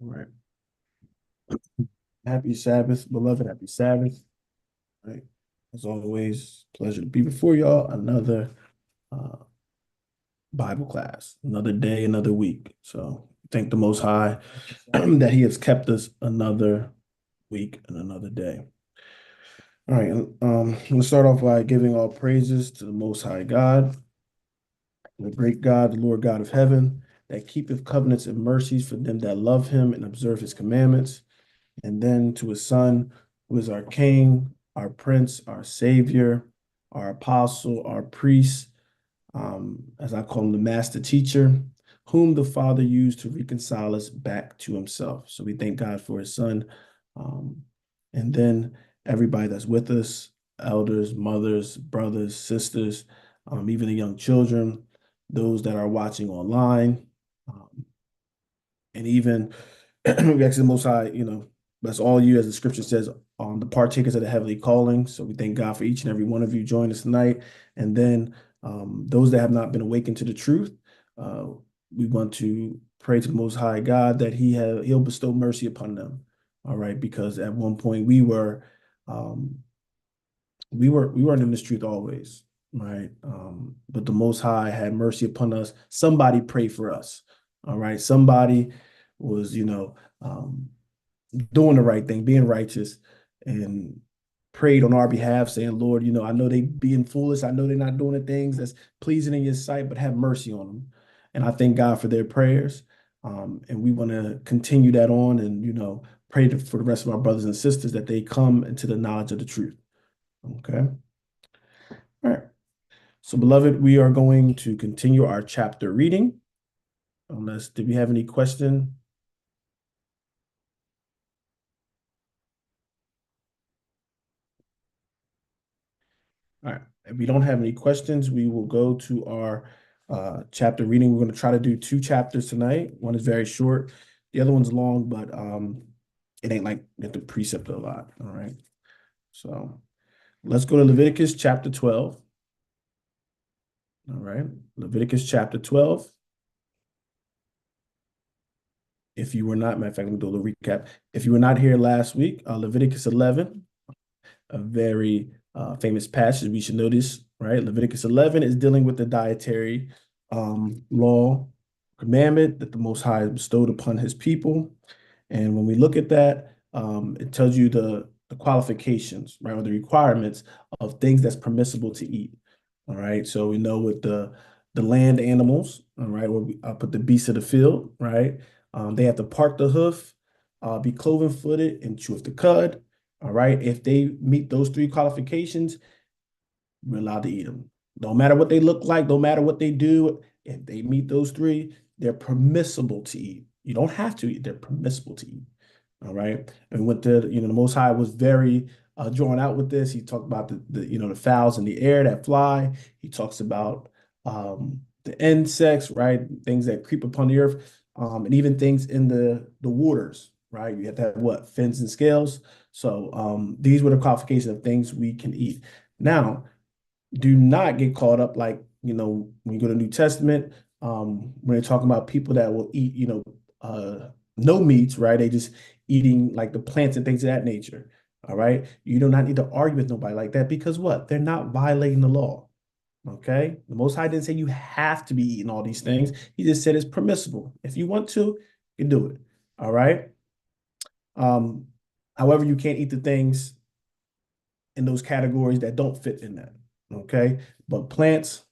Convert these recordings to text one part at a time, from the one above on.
All right. Happy Sabbath, beloved. Happy Sabbath. All right. As always, pleasure to be before y'all. Another uh, Bible class, another day, another week. So thank the Most High that He has kept us another week and another day. All right. I'm going to start off by giving all praises to the Most High God, the great God, the Lord God of heaven, that keepeth covenants and mercies for them that love Him and observe His commandments. And then to His Son, who is our King, our Prince, our Savior, our Apostle, our Priest, as I call him, the Master Teacher, whom the Father used to reconcile us back to Himself. So we thank God for His Son. Um, and then everybody that's with us, elders, mothers, brothers, sisters, even the young children, those that are watching online, um, and even we ask the Most High, bless all you, as the scripture says, on the partakers of the heavenly calling. So we thank God for each and every one of you joining us tonight. And then those that have not been awakened to the truth, uh, we want to pray to the Most High God that He'll bestow mercy upon them. All right, because at one point um, we weren't in this truth always, right? But the Most High had mercy upon us. Somebody prayed for us. All right, somebody was, doing the right thing, being righteous, and prayed on our behalf, saying, Lord, I know they being foolish. I know they're not doing the things that's pleasing in your sight, but have mercy on them. And I thank God for their prayers. And we want to continue that on and, pray for the rest of our brothers and sisters that they come into the knowledge of the truth. Okay. All right. So, beloved, we are going to continue our chapter reading. Did we have any question? All right. If we don't have any questions, we will go to our chapter reading. We're going to try to do two chapters tonight. One is very short. The other one's long, but it ain't like you have to precept a lot. All right. So let's go to Leviticus chapter 12. All right. Leviticus chapter 12. If you were not, matter of fact, let me do a little recap. If you were not here last week, Leviticus 11, a very famous passage we should know this, right? Leviticus 11 is dealing with the dietary law commandment that the Most High has bestowed upon His people. And when we look at that, it tells you the qualifications, right, or the requirements of things that's permissible to eat. All right. So we know with the land animals, all right, where I put the beasts of the field, right? They have to part the hoof, be cloven footed, and chew of the cud. All right. If they meet those three qualifications, we're allowed to eat them. Don't matter what they look like, don't matter what they do. If they meet those three, they're permissible to eat. You don't have to eat, they're permissible to eat. All right. And with the Most High was very drawn out with this. He talked about the fowls in the air that fly. He talks about the insects, right? Things that creep upon the earth, and even things in the waters, right? You have to have what? Fins and scales. So these were the qualifications of things we can eat. Now, do not get caught up like, when you go to New Testament, when they're talking about people that will eat, no meats, right? They just eating like the plants and things of that nature. All right. You do not need to argue with nobody like that because what? They're not violating the law. Okay. The Most High didn't say you have to be eating all these things. He just said it's permissible. If you want to, you can do it. All right. Um, However, you can't eat the things in those categories that don't fit in that. Okay. But plants,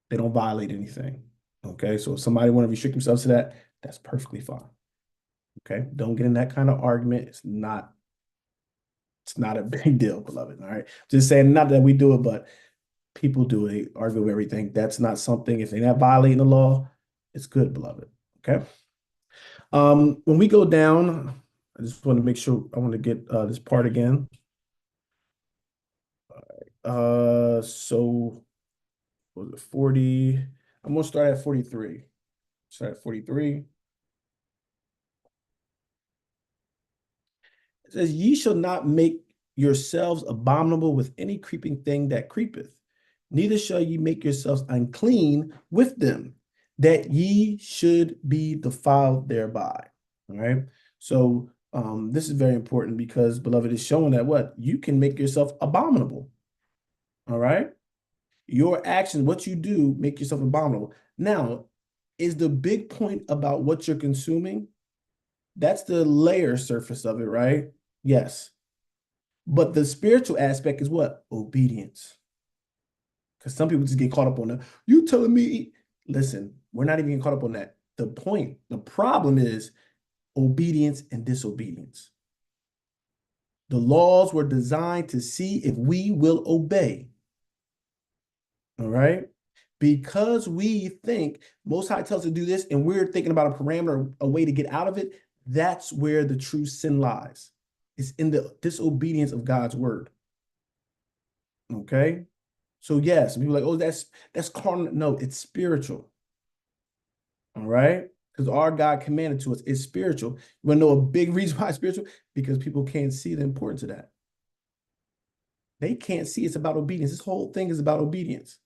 they don't violate anything. Okay. So if somebody want to restrict themselves to that, that's perfectly fine. Okay. Don't get in that kind of argument. It's not a big deal, beloved. All right. Just saying, not that we do it, but people do it. They argue with everything. That's not something, if they're not violating the law, it's good, beloved. Okay. When we go down, I just want to make sure I want to get this part again. So was it 40? I'm gonna start at 43. Start at 43. It says, Ye shall not make yourselves abominable with any creeping thing that creepeth, neither shall ye make yourselves unclean with them, that ye should be defiled thereby. All right. So this is very important because, beloved, is showing that what? You can make yourself abominable. All right. Your actions, what you do, make yourself abominable. Now, is the big point about what you're consuming? That's the layer surface of it, right? Yes. But the spiritual aspect is what? Obedience. Because some people just get caught up on that. You telling me, listen, we're not even getting caught up on that. The point, the problem is obedience and disobedience. The laws were designed to see if we will obey. All right. Because we think Most High tells us to do this, and we're thinking about a parameter, a way to get out of it, that's where the true sin lies. It's in the disobedience of God's word. Okay. So yes, people are like, oh, that's carnal. No, it's spiritual. All right. Because our God commanded to us is spiritual. You want to know a big reason why it's spiritual? Because people can't see the importance of that. They can't see it's about obedience. This whole thing is about obedience.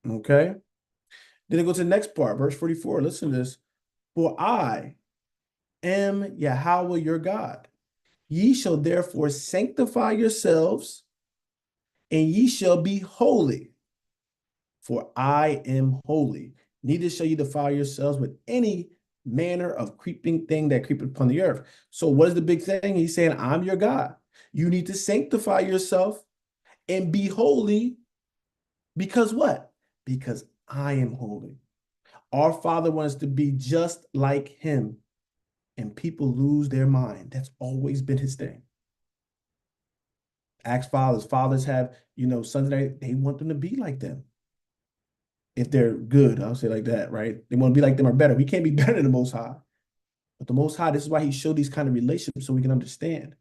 Okay. Then it goes to the next part, verse 44. Listen to this. For I am Yahweh your God. Ye shall therefore sanctify yourselves, and ye shall be holy, for I am holy. Neither shall ye defile yourselves with any manner of creeping thing that creepeth upon the earth. So, what is the big thing? He's saying, I'm your God. You need to sanctify yourself and be holy because what? Because I am holy. Our Father wants to be just like him, and people lose their mind. That's always been his thing. Ask fathers. Fathers have, sons that they want them to be like them. If they're good, I'll say like that, right? They want to be like them or better. We can't be better than the Most High. But the Most High, this is why he showed these kind of relationships so we can understand.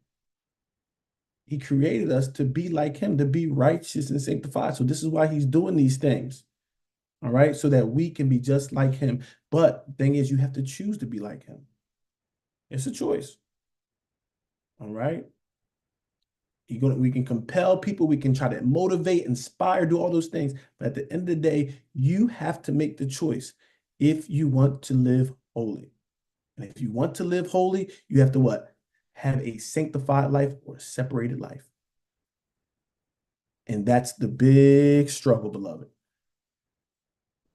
He created us to be like him, to be righteous and sanctified. So this is why he's doing these things. All right. So that we can be just like him. But the thing is, you have to choose to be like him. It's a choice. All right. We can compel people, we can try to motivate, inspire, do all those things. But at the end of the day, you have to make the choice if you want to live holy. And if you want to live holy, you have to what? Have a sanctified life or a separated life. And that's the big struggle, beloved.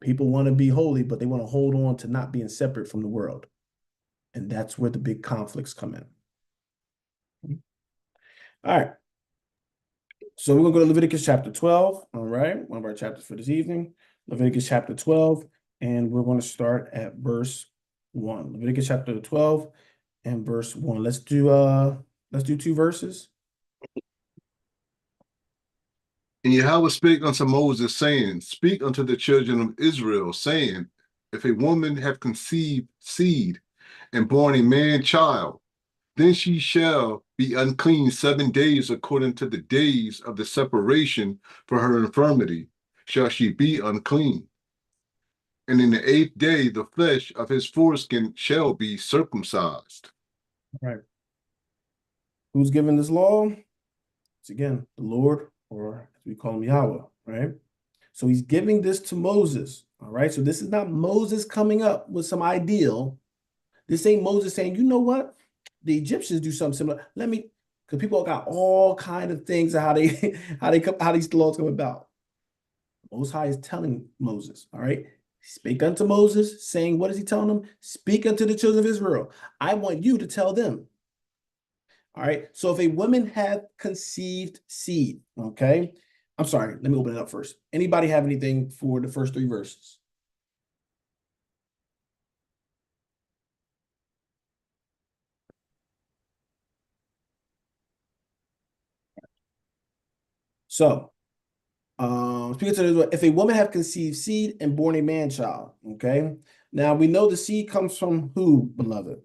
People want to be holy, but they want to hold on to not being separate from the world. And that's where the big conflicts come in. All right. So we're going to go to Leviticus chapter 12. All right. One of our chapters for this evening. Leviticus chapter 12. And we're going to start at verse 1. Leviticus chapter 12 and verse 1. Let's do two verses. And Yahweh spake unto Moses, saying, Speak unto the children of Israel, saying, If a woman have conceived seed and born a man child, then she shall be unclean 7 days according to the days of the separation for her infirmity, shall she be unclean. And in the 8th day the flesh of his foreskin shall be circumcised. All right. Who's giving this law? It's again the Lord, or as we call him Yahweh, right? So he's giving this to Moses. All right. So this is not Moses coming up with some ideal. This ain't Moses saying, you know what? The Egyptians do something similar. Let me, because people got all kind of things of how they how these laws come about. Most High is telling Moses, all right, speak unto Moses, saying, what is he telling them? Speak unto the children of Israel. I want you to tell them. All right. So if a woman had conceived seed, okay. I'm sorry, let me open it up first. Anybody have anything for the first three verses? So speaking to Israel, if a woman have conceived seed and born a man child, okay. Now we know the seed comes from who, beloved?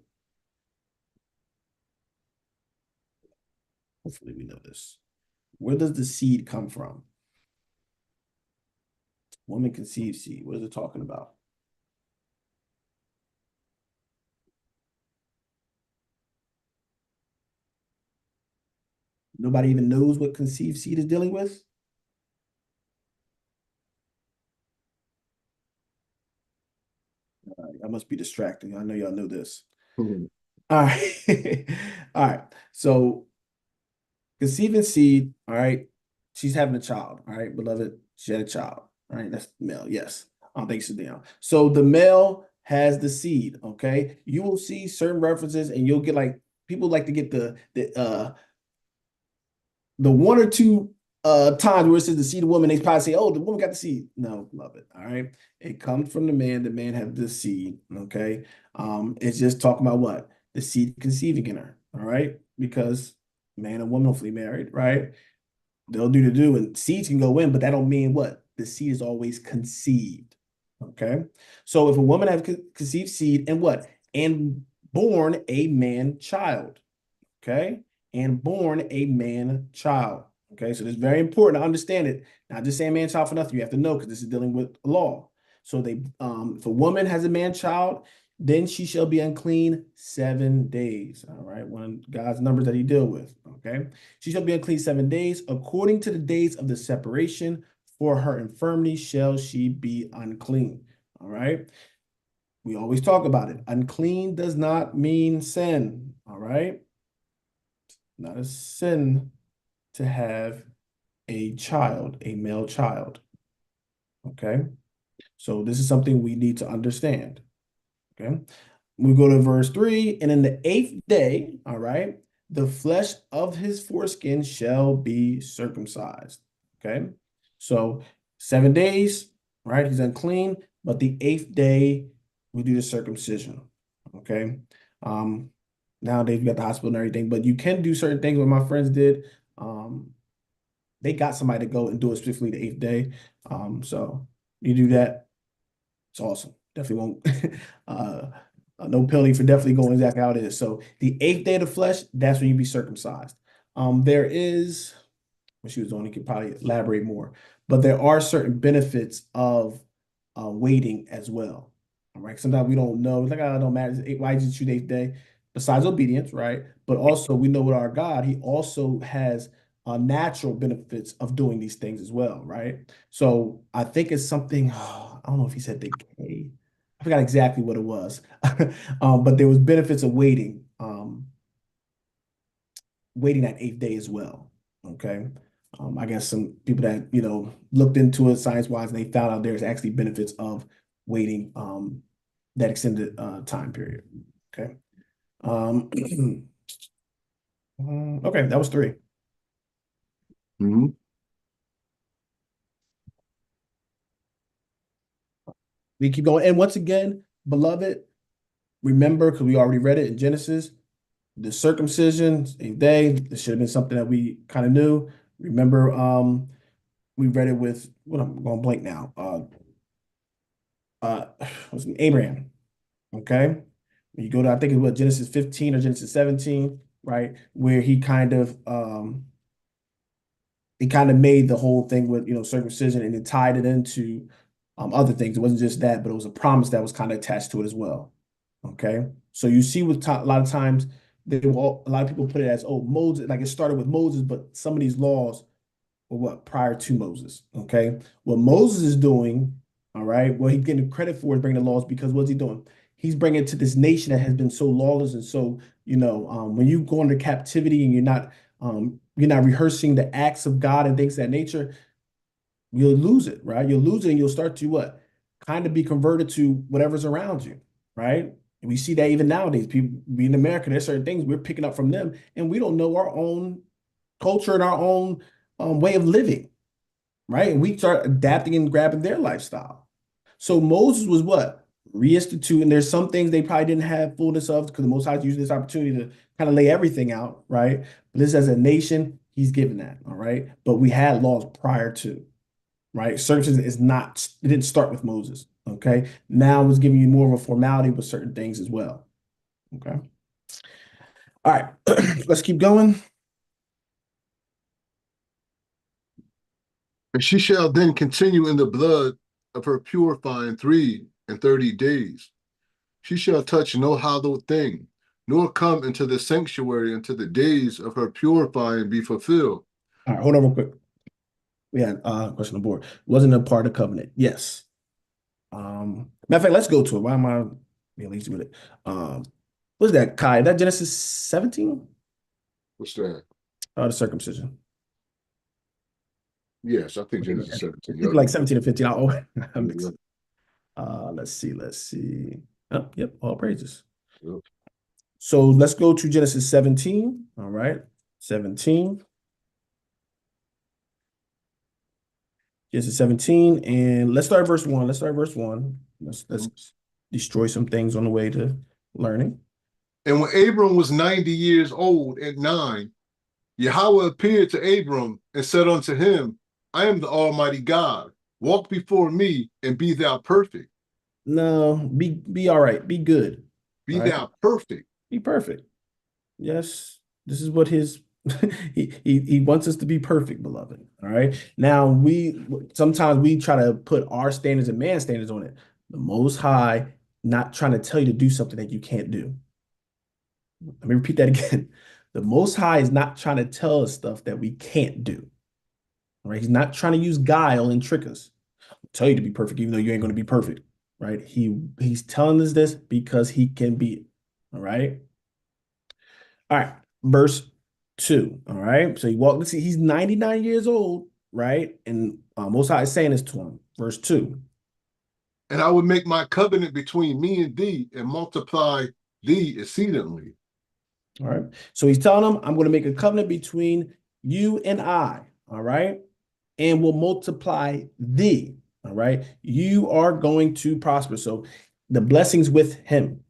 Hopefully we know this. Where does the seed come from? Woman conceived seed. What is it talking about? Nobody even knows what conceived seed is dealing with? I'm must be distracting. I know y'all know this. Mhm. All right. All right. So conceiving seed, all right. She's having a child, all right, beloved. She had a child, all right. That's male, yes. I don't think she's down. So the male has the seed, okay. You will see certain references, and you'll get like people like to get the one or two times where it says the seed of woman, they probably say, "Oh, the woman got the seed." No, love it. All right, it comes from the man. The man have the seed. Okay, it's just talking about what the seed conceiving in her. All right, because man and woman hopefully married, right? They'll do to do, and seeds can go in, but that don't mean what the seed is always conceived. Okay, so if a woman have conceived seed and what and born a man child, okay, and born a man child. Okay, so it's very important to understand it. Not just saying man child for nothing. You have to know because this is dealing with law. So if a woman has a man child, then she shall be unclean 7 days. All right, one of God's numbers that He deal with. Okay, she shall be unclean 7 days according to the days of the separation. For her infirmity shall she be unclean. All right. We always talk about it. Unclean does not mean sin. All right. Not a sin to have a child, a male child. Okay. So this is something we need to understand. Okay. We go to verse 3, and in the 8th day, all right, the flesh of his foreskin shall be circumcised. Okay. So 7 days, right? He's unclean, but the 8th day we do the circumcision. Okay. Um, Nowadays we got the hospital and everything, but you can do certain things. What my friends did, um, they got somebody to go and do it specifically the 8th day. So you do that, it's awesome. Definitely won't no penalty for definitely going exactly how it is. So the 8th day of the flesh, that's when you be circumcised. There is what she was doing, he could probably elaborate more, but there are certain benefits of waiting as well. All right. Sometimes we don't know. It's like, oh, it don't matter. Why did you choose the 8th day? Besides obedience, right? But also we know with our God, He also has natural benefits of doing these things as well, right? So I think it's something, I don't know if he said decay. I forgot exactly what it was. But there was benefits of waiting that 8th day as well. Okay. I guess some people that, looked into it science-wise, and they found out there's actually benefits of waiting that extended time period. Okay. Um, okay, that was 3. Mhm. We keep going. And once again, beloved, remember, because we already read it in Genesis, the circumcision, 8th day, this should have been something that we kind of knew. Remember, we read it with what I'm going blank now. Uh was Abraham. Okay. When you go to, I think it's what Genesis 15 or Genesis 17, right? Where he kind of made the whole thing with circumcision, and it tied it into other things. It wasn't just that, but it was a promise that was kind of attached to it as well. Okay. So you see with a lot of times a lot of people put it as, oh, Moses, like it started with Moses, but some of these laws were what prior to Moses. Okay. What Moses is doing, all right, what he's getting credit for is bringing the laws because what's he doing? He's bringing it to this nation that has been so lawless and so, when you go into captivity and you're not rehearsing the acts of God and things of that nature, you'll lose it, right? You'll lose it and you'll start to what? Kind of be converted to whatever's around you, right? And we see that even nowadays. People being American, there's certain things we're picking up from them, and we don't know our own culture and our own way of living, right? And we start adapting and grabbing their lifestyle. So Moses was what? Reinstituting. There's some things they probably didn't have fullness of because the Most High is using this opportunity to kind of lay everything out, right? But this as a nation, He's given that, all right? But we had laws prior to, right? Circumcision is not, it didn't start with Moses, okay? Now it's giving you more of a formality with certain things as well, okay? All right, let's keep going. And she shall then continue in the blood of her purifying 3 and 30 days. She shall touch no hallowed thing, nor come into the sanctuary until the days of her purifying be fulfilled. All right, hold on real quick. We had a question on the board. Wasn't a part of covenant. Yes. Matter of fact, let's go to it. Why am I? be lazy with it. What's that, Kai? That Genesis 17? What's that? The circumcision. Yes, I think I Genesis 17. think Yep. like 17 or 15. I mixed Yep. it. Let's see. Let's see. Oh, yep, all praises. Yep. So let's go to Genesis 17. All right. 17. Genesis 17. And let's start verse 1. Let's start verse 1. Let's destroy some things on the way to learning. And when Abram was 90 years old at 9, Yahweh appeared to Abram and said unto him, I am the Almighty God. Walk before me and be thou perfect. No, be all right. Be good. Be All right. thou perfect. Be perfect. Yes, this is what his he wants us to be perfect, beloved. All right. Now we sometimes we try to put our standards and man standards on it. The Most High not trying to tell you to do something that you can't do. Let me repeat that again. The Most High is not trying to tell us stuff that we can't do. All right. He's not trying to use guile and trick us. Tell you to be perfect, even though you ain't going to be perfect. Right. He's telling us this because he can be it. All right. All right, verse 2. All right. So he walked, let's see, he's 99 years old, right? And Most High is saying this to him. Verse 2. And I will make my covenant between me and thee and multiply thee exceedingly. All right. So he's telling him, I'm going to make a covenant between you and I. All right. And will multiply thee. All right. You are going to prosper. So the blessings with him.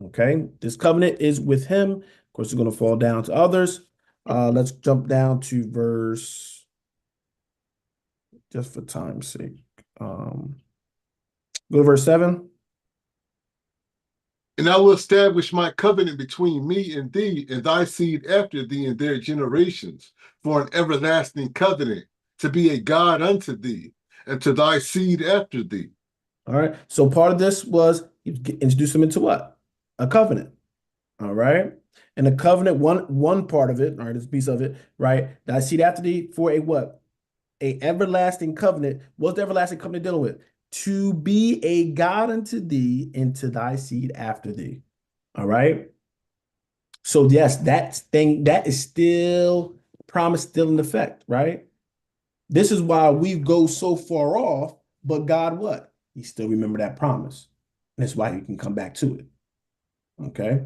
Okay. This covenant is with him. Of course, it's going to fall down to others. Let's jump down to verse, just for time's sake. Go to verse 7. And I will establish my covenant between me and thee and thy seed after thee and their generations for an everlasting covenant to be a God unto thee and to thy seed after thee. All right. So part of this was introduce them into what? A covenant. All right. And the covenant, one part of it, all right, this piece of it, right? Thy seed after thee for a what? A everlasting covenant. What's the everlasting covenant dealing with? To be a God unto thee and to thy seed after thee. All right. So yes, that is still promise, still in effect, right? This is why we go so far off, but God what? He still remember that promise. And that's why he can come back to it. Okay.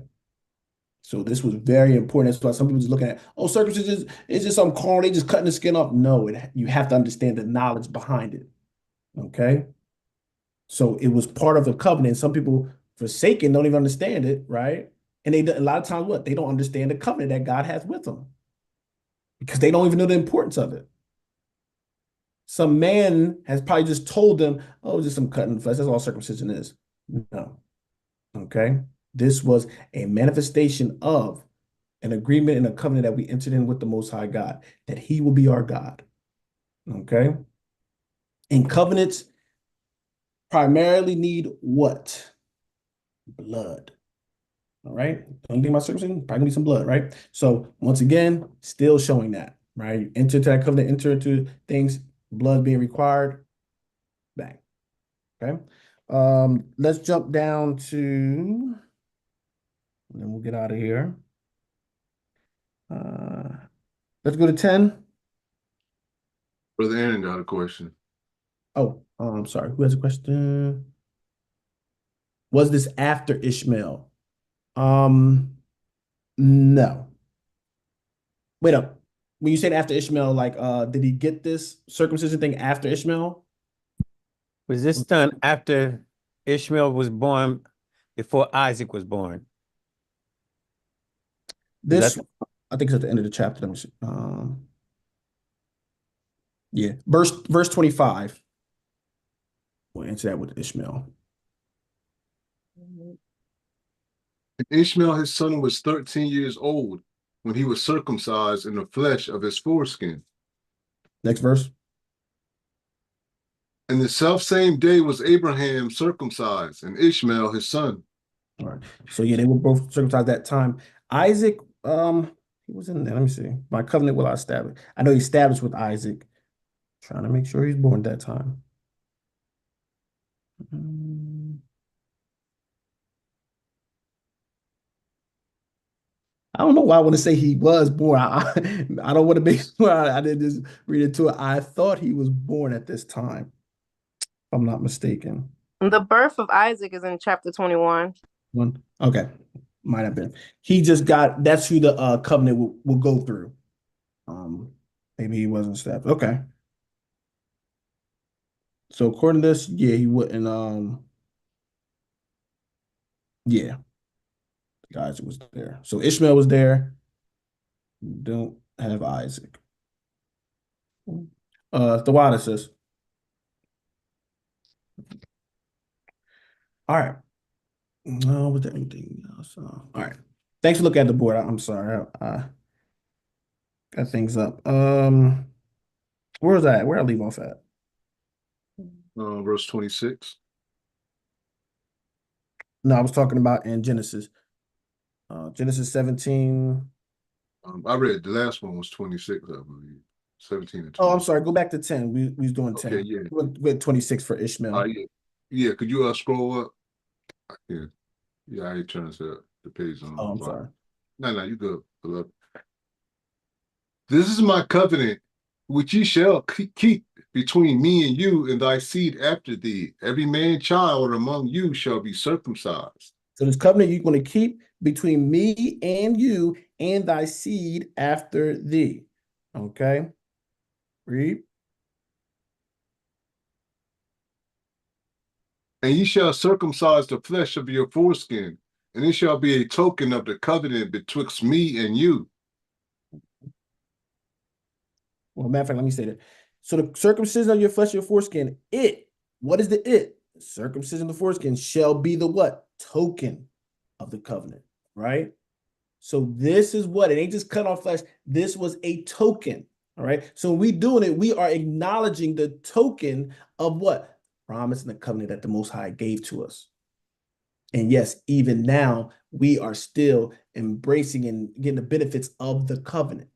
So this was very important. That's why some people just looking at, oh, circumcision is just some corn, they just cutting the skin off. No, you have to understand the knowledge behind it. Okay. So it was part of the covenant. Some people forsaken don't even understand it, right? And they a lot of times what? They don't understand the covenant that God has with them because they don't even know the importance of it. Some man has probably just told them, oh, just some cutting flesh. That's all circumcision is. No. Okay. This was a manifestation of an agreement and a covenant that we entered in with the Most High God, that He will be our God. Okay. And covenants primarily need what? Blood. All right. Don't think about circumcision, probably gonna be some blood, right? So once again, still showing that, right? Enter into that covenant, enter into things, blood being required, bang. Okay. Let's jump down to, and then we'll get out of here. Uh, let's go to 10. Brother Aaron got a question. Oh, I'm sorry. Who has a question? Was this after Ishmael? No. Wait up. When you said after Ishmael, like, did he get this circumcision thing after Ishmael? Was this done after Ishmael was born, before Isaac was born? Is that This, I think it's at the end of the chapter. Let me see. Yeah, verse 25. We'll answer that with Ishmael. And Ishmael his son was 13 years old when he was circumcised in the flesh of his foreskin. Next verse. And the selfsame day was Abraham circumcised and Ishmael his son. All right. So yeah, they were both circumcised that time. Isaac, he was in there. Let me see. My covenant will I establish. I know he established with Isaac. Trying to make sure he's born that time. I don't know why I want to say he was born. I don't want to make sure I didn't just read into it. I thought he was born at this time, if I'm not mistaken. The birth of Isaac is in chapter 21. One. Okay. Might have been. He just got, that's who the covenant will go through. Maybe he wasn't stabbed. Okay. So according to this, yeah, he wouldn't yeah, Isaac was there. So Ishmael was there. Don't have Isaac. The water says. All right. No, was there anything else? All right. Thanks for looking at the board. I'm sorry. I got things up. Where was I at? Where I leave off at? Verse 26. No, I was talking about in Genesis. Genesis 17. I read the last one was 26, I believe. 17 and 20. Oh, I'm sorry. Go back to 10. We was doing 10. Okay, yeah. With 26 for Ishmael. Yeah. Yeah, could you scroll up? Yeah, I turn the page on. Oh, I'm sorry. No, you good, beloved. This is my covenant, which ye shall keep between me and you and thy seed after thee. Every man child among you shall be circumcised. So this covenant you're going to keep between me and you and thy seed after thee. Okay. Read. And ye shall circumcise the flesh of your foreskin, and it shall be a token of the covenant betwixt me and you. Well, matter of fact, let me say that. So the circumcision of your flesh, your foreskin, what is the it? Circumcision of the foreskin shall be the what? Token of the covenant, right? So this is what, it ain't just cut off flesh. This was a token, all right? So when we doing it, we are acknowledging the token of what? Promise and the covenant that the Most High gave to us. And yes, even now, we are still embracing and getting the benefits of the covenant.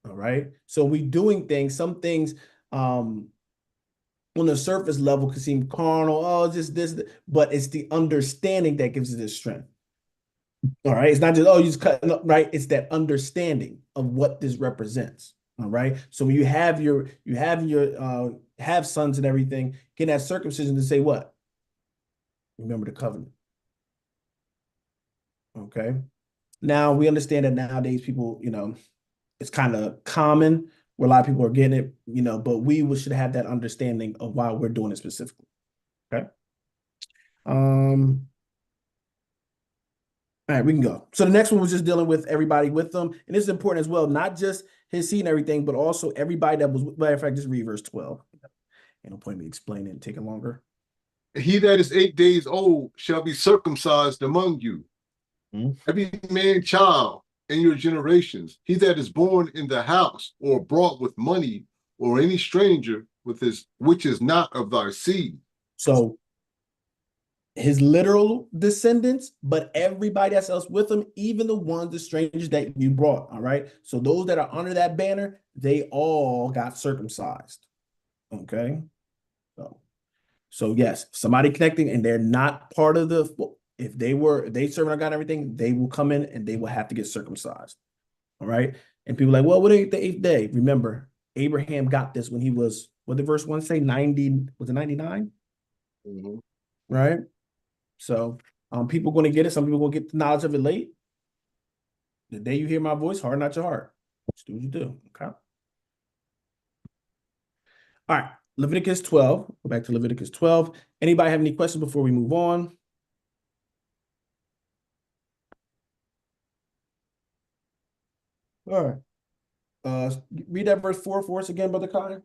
All right. So we doing things, some things on the surface level could seem carnal, oh, just this, but it's the understanding that gives us this strength. All right. It's not just, oh, you just cut up, right? It's that understanding of what this represents. All right. So when you have your have sons and everything, get that circumcision to say what? Remember the covenant. Okay. Now we understand that nowadays people, it's kind of common where a lot of people are getting it, but we should have that understanding of why we're doing it specifically. Okay. All right, we can go. So the next one was just dealing with everybody with them. And this is important as well, not just his seed and everything, but also everybody that was, matter of fact, just read verse 12. Ain't no point in me explaining it and taking longer. He that is 8 days old shall be circumcised among you. Every man child in your generations, he that is born in the house or brought with money or any stranger which is not of thy seed. So his literal descendants, but everybody that's else with him, even the strangers that you brought. All right. So those that are under that banner, they all got circumcised. Okay. So yes, somebody connecting and they're not part of if they serving our God and everything, they will come in and they will have to get circumcised. All right. And people are like, well, what ain't the 8th day? Remember, Abraham got this when he was, what did verse 1 say? 90, was it 99? Right. So people going to get it. Some people going to get the knowledge of it late. The day you hear my voice, harden not your heart. Just do what you do. Okay. All right. Leviticus 12. Go back to Leviticus 12. Anybody have any questions before we move on? All right. Read that verse 4 for us again, Brother Connor.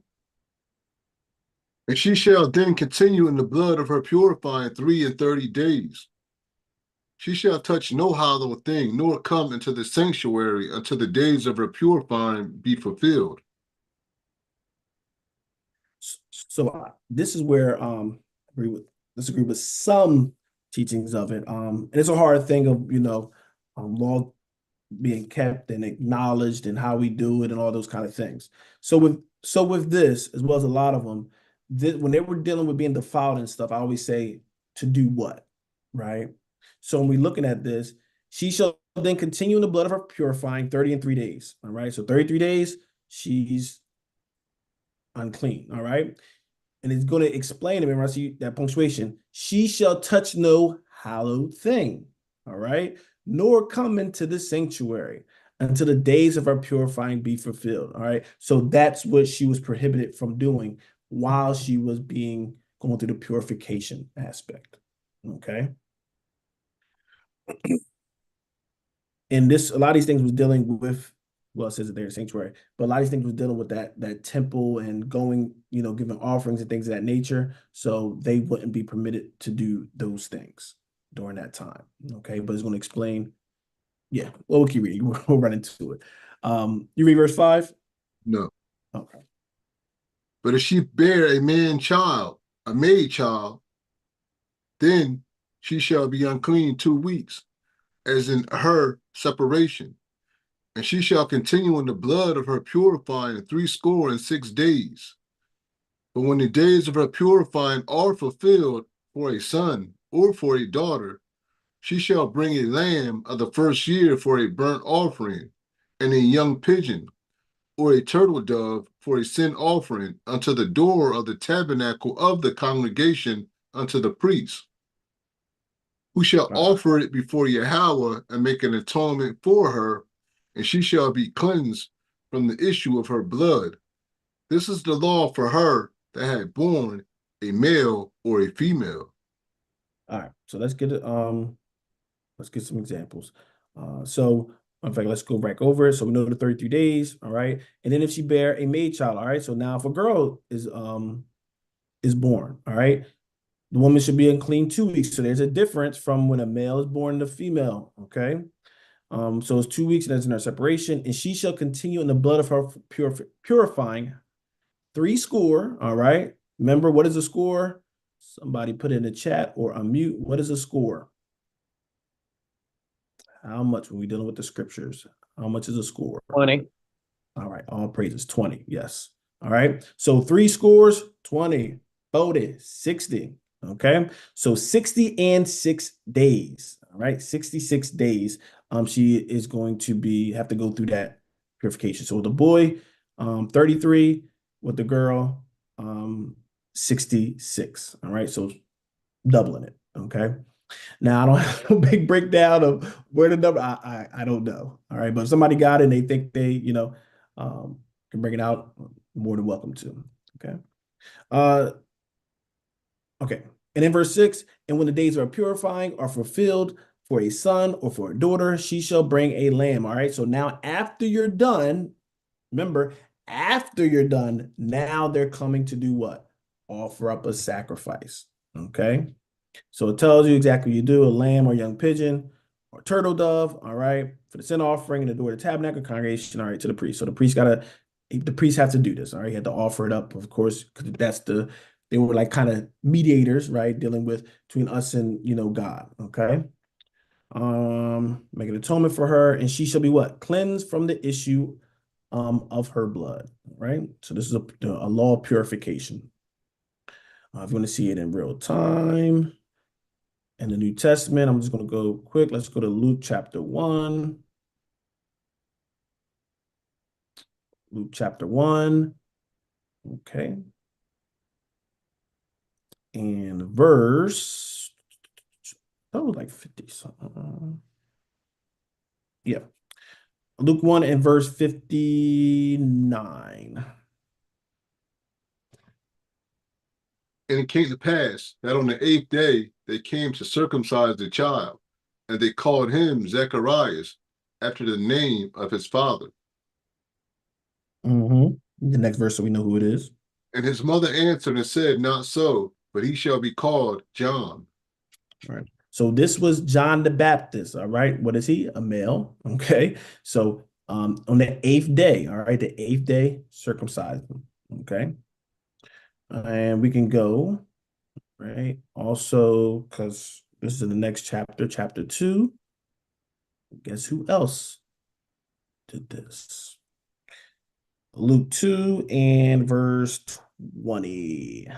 And she shall then continue in the blood of her purifying 33 days. She shall touch no hollow thing, nor come into the sanctuary until the days of her purifying be fulfilled. So this is where disagree with some teachings of it. And it's a hard thing of law being kept and acknowledged and how we do it and all those kind of things. So with this, as well as a lot of them, when they were dealing with being defiled and stuff, I always say to do what, right? So when we're looking at this, she shall then continue in the blood of her purifying 30 and 3 days. All right. So 33 days, she's unclean. All right. And it's going to explain, remember, I see that punctuation. She shall touch no hallowed thing. All right. Nor come into the sanctuary until the days of her purifying be fulfilled. All right. So that's what she was prohibited from doing while she was going through the purification aspect. Okay. And a lot of these things was dealing with, well, it says it there, sanctuary, but a lot of these things was dealing with that temple and going, giving offerings and things of that nature. So they wouldn't be permitted to do those things during that time. Okay, but it's going to explain. Yeah, well, we'll keep reading. We'll run into it. You read verse 5? No. Okay. But if she bear a man child, a maid child, then she shall be unclean 2 weeks, as in her separation. And she shall continue in the blood of her purifying 66 days. But when the days of her purifying are fulfilled for a son or for a daughter, she shall bring a lamb of the first year for a burnt offering, and a young pigeon or a turtle dove for a sin offering unto the door of the tabernacle of the congregation unto the priest, who shall offer it before Yahweh and make an atonement for her, and she shall be cleansed from the issue of her blood. This is the law for her that had born a male or a female. All right. So let's get some examples. So in fact, let's go back over it. So we know the 33 days. All right. And then if she bear a maid child, all right. So now if a girl is born, all right, the woman should be unclean 2 weeks. So there's a difference from when a male is born to female. Okay. So it's 2 weeks and that's in her separation, and she shall continue in the blood of her purifying 60. All right. Remember, what is a score? Somebody put it in the chat or unmute. What is a score? How much when we dealing with the scriptures? How much is a score? 20. All right. All praises. 20. Yes. All right. So 3 scores, 20, 40, 60. Okay. So 60 and 6 days. All right. 66 days. She is going to have to go through that purification. So the boy, 33, with the girl, 66. All right. So doubling it. Okay. Now I don't have a big breakdown of where the number. I don't know. All right, but if somebody got it and they think they can bring it out, more than welcome to. Okay. Uh, okay. And in verse 6, and when the days of purifying are fulfilled for a son or for a daughter, she shall bring a lamb. All right. So now after you're done, remember, after you're done, now they're coming to do what? Offer up a sacrifice. Okay. So it tells you exactly what you do: a lamb or young pigeon or turtle dove, all right, for the sin offering and the door of the tabernacle congregation, all right, to the priest. So the priest have to do this, all right. He had to offer it up, of course, because they were like kind of mediators, right, dealing with between us and God, okay. Make an atonement for her, and she shall be what? Cleansed from the issue of her blood, right? So this is a law of purification. If you want to see it in real time. In the New Testament, I'm just going to go quick. Let's go to Luke chapter 1. Luke chapter 1. Okay. And verse, that was like 50 something. Yeah. Luke 1 and verse 59. And it came to pass that on the 8th day they came to circumcise the child, and they called him Zacharias, after the name of his father. The next verse, so we know who it is. And his mother answered and said, Not so, but he shall be called John. All right. So this was John the Baptist. All right. What is he? A male. Okay. So on the 8th day, all right, the 8th day, circumcised him. Okay. And we can go, right? Also, because this is in the next chapter, chapter 2. Guess who else did this? Luke 2 and verse 20.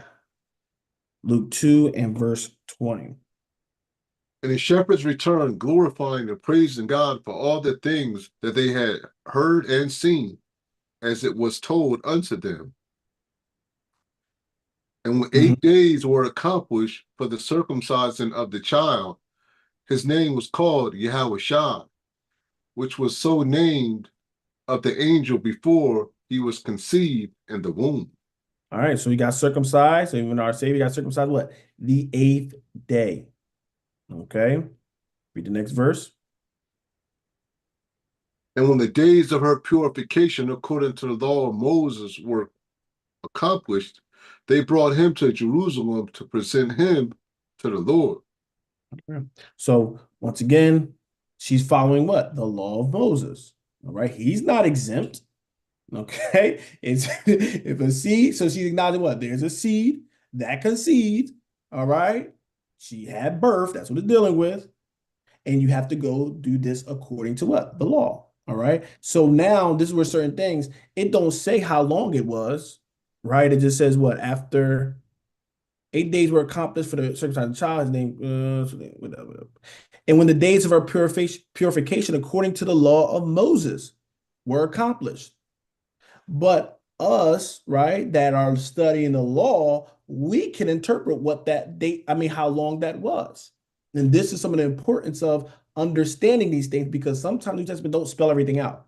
Luke 2 and verse 20. And the shepherds returned, glorifying and praising God for all the things that they had heard and seen, as it was told unto them. And when Mhm. 8 days were accomplished for the circumcision of the child, his name was called Yahushua, which was so named of the angel before he was conceived in the womb. All right, so we got circumcised. So even our Savior got circumcised what? The 8th day. Okay. Read the next verse. And when the days of her purification according to the law of Moses were accomplished, they brought him to Jerusalem to present him to the Lord. So once again, she's following what? The law of Moses. All right. He's not exempt. Okay. It's if a seed, so she's acknowledging what? There's a seed that conceived. All right. She had birth. That's what it's dealing with. And you have to go do this according to what? The law. All right. So now this is where certain things, it don't say how long it was, right? It just says what? After 8 days were accomplished for the circumcised child's name. Whatever. And when the days of our purification according to the law of Moses were accomplished. But us, right, that are studying the law, we can interpret what that date, how long that was. And this is some of the importance of understanding these things because sometimes New Testament don't spell everything out.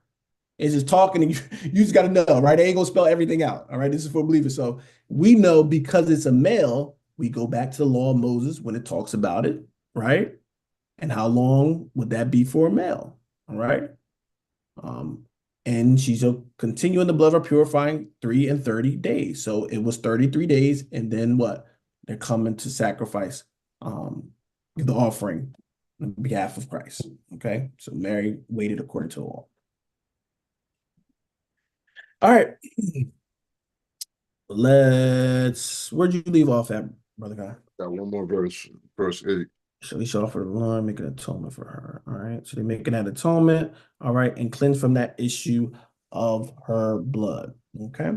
It's just talking and you just got to know, right? They ain't going to spell everything out. All right. This is for believers. So we know because it's a male, we go back to the law of Moses when it talks about it, right? And how long would that be for a male? All right. And she shall continue in the blood of purifying 3 and 30 days. So it was 33 days. And then what? They're coming to sacrifice the offering on behalf of Christ. Okay. So Mary waited according to the law. All right. Where'd you leave off at, brother guy? Got one more verse, verse 8. So he shall offer the Lord, make an atonement for her. All right. So they're making that atonement. All right. And cleanse from that issue of her blood. Okay.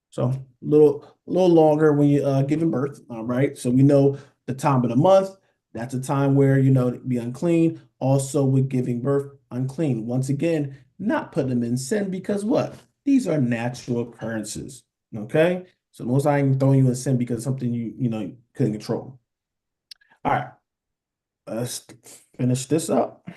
So a little longer when you giving birth. All right. So we know the time of the month. That's a time where, be unclean. Also with giving birth, unclean. Once again, not putting them in sin because what? These are natural occurrences. Okay. So most I ain't throwing you in sin because something you couldn't control. All right. Let's finish this up.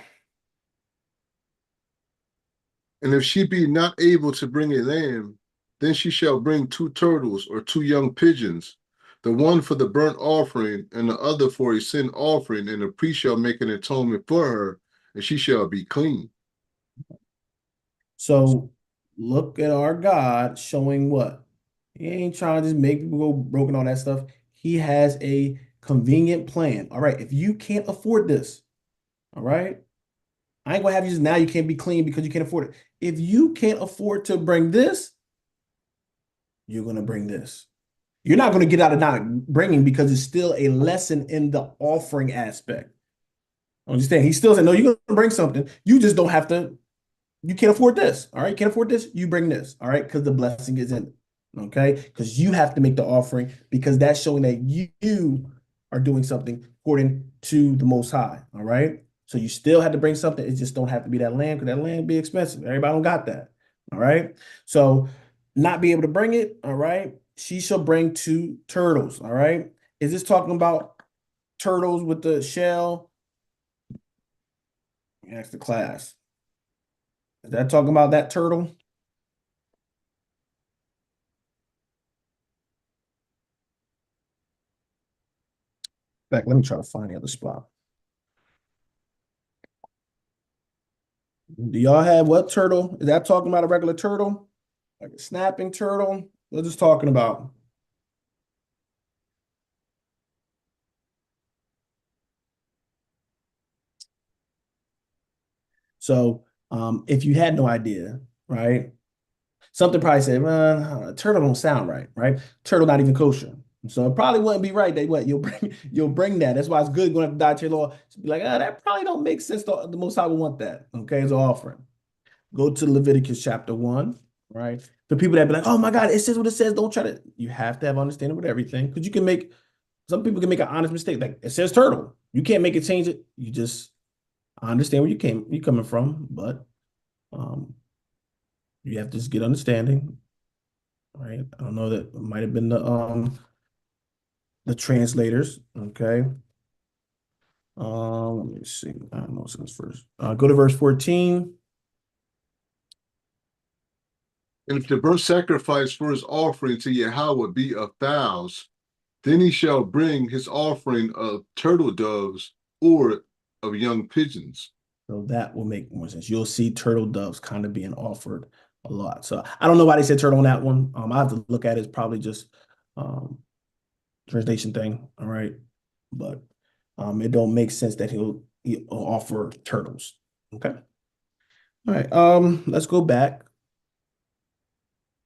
And if she be not able to bring a lamb, then she shall bring 2 turtles or 2 young pigeons, the one for the burnt offering and the other for a sin offering, and the priest shall make an atonement for her, and she shall be clean. So look at our God showing what? He ain't trying to just make people go broke and all that stuff. He has a convenient plan. All right. If you can't afford this, all right, I ain't gonna have you just now you can't be clean because you can't afford it. If you can't afford to bring this, you're gonna bring this. You're not gonna get out of not bringing because it's still a lesson in the offering aspect. Understand? He's still saying, no, you're gonna bring something. You just don't have to. You can't afford this. All right. You can't afford this. You bring this. All right. Because the blessing is in it. Okay. Because you have to make the offering because that's showing that you are doing something according to the Most High. All right. So you still have to bring something. It just don't have to be that lamb because that lamb be expensive. Everybody don't got that. All right. So not be able to bring it. All right. She shall bring 2 turtles. All right. Is this talking about turtles with the shell? Ask the class. Is that talking about that turtle? In fact, let me try to find the other spot. Do y'all have what turtle? Is that talking about a regular turtle? Like a snapping turtle? What is talking about? So if you had no idea, right? Something probably said, man, turtle don't sound right, right? Turtle not even kosher. So it probably wouldn't be right that what you'll bring that. That's why it's good going to dietary law to be like, that probably don't make sense. The Most High would want that. Okay, as an offering. Go to Leviticus chapter 1, right? For people that be like, oh my God, it says what it says. Don't try to, you have to have understanding with everything. Because some people can make an honest mistake. Like it says turtle. You can't make it change it. You just, I understand where you coming from, but you have to just get understanding, right? I don't know, that might have been the translators, okay? Let me see. I don't know what's in this first. Go to verse 14. And if the burnt sacrifice for his offering to Yahweh be of fowls, then he shall bring his offering of turtle doves or of young pigeons. So that will make more sense. You'll see turtle doves kind of being offered a lot. So I don't know why they said turtle on that one. I have to look at it. It's probably just translation thing. All right. But it don't make sense that he'll offer turtles. Okay. All right. Let's go back.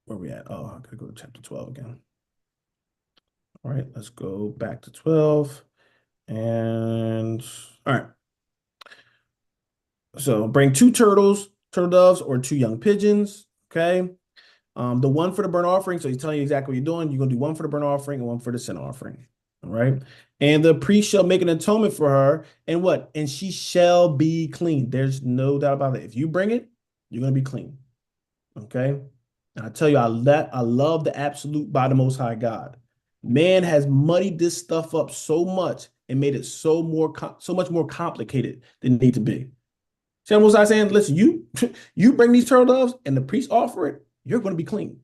Where we at? Oh, I gotta go to chapter 12 again. All right, let's go back to 12. And all right. So bring two turtle doves, or two young pigeons. Okay. The one for the burnt offering. So he's telling you exactly what you're doing. You're gonna do one for the burnt offering and one for the sin offering. All right. And the priest shall make an atonement for her. And what? And she shall be clean. There's no doubt about it. If you bring it, you're gonna be clean. Okay. And I tell you, I love the absolute by the Most High God. Man has muddied this stuff up so much and made it so much more complicated than it need to be. See what I'm saying? Listen, you bring these turtle doves and the priest offer it, you're going to be clean.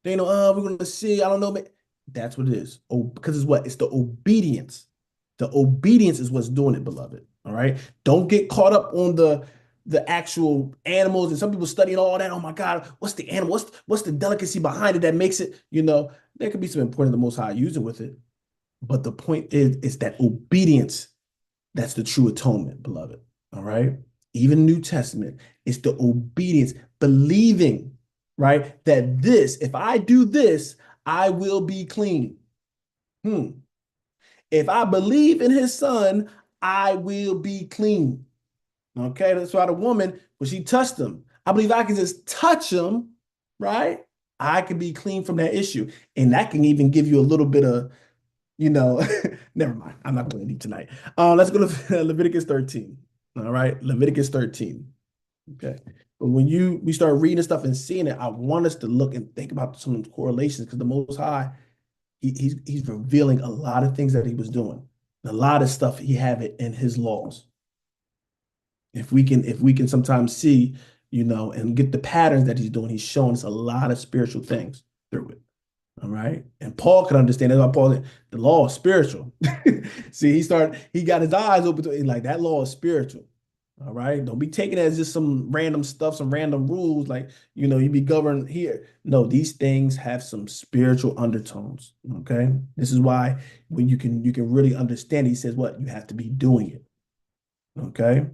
They know, we're going to see. I don't know, man. That's what it is. Oh, because it's what? It's the obedience. The obedience is what's doing it, beloved. All right. Don't get caught up on the actual animals, and some people studying all that. Oh my God, what's the animal? What's the delicacy behind it that makes it? There could be some important the Most High using with it, but the point is that obedience. That's the true atonement, beloved. All right. Even New Testament, it's the obedience, believing, right, that if I do this, I will be clean. If I believe in his son, I will be clean. Okay, that's why the woman, when she touched him, I believe I can just touch him, right? I can be clean from that issue. And that can even give you a little bit of, never mind. I'm not going to eat tonight. Let's go to Leviticus 13. All right, Leviticus 13. Okay. But when we start reading stuff and seeing it, I want us to look and think about some of the correlations, because the Most High, he's revealing a lot of things that he was doing. A lot of stuff he have it in his laws. If we can sometimes see, and get the patterns that he's doing, he's showing us a lot of spiritual things through it. All right. And Paul could understand it. Paul said, the law is spiritual. See, he got his eyes open to it, like that law is spiritual. All right. Don't be taking it as just some random stuff, some random rules, like, you be governed here. No, these things have some spiritual undertones. Okay. This is why when you can really understand, he says what? You have to be doing it. Okay.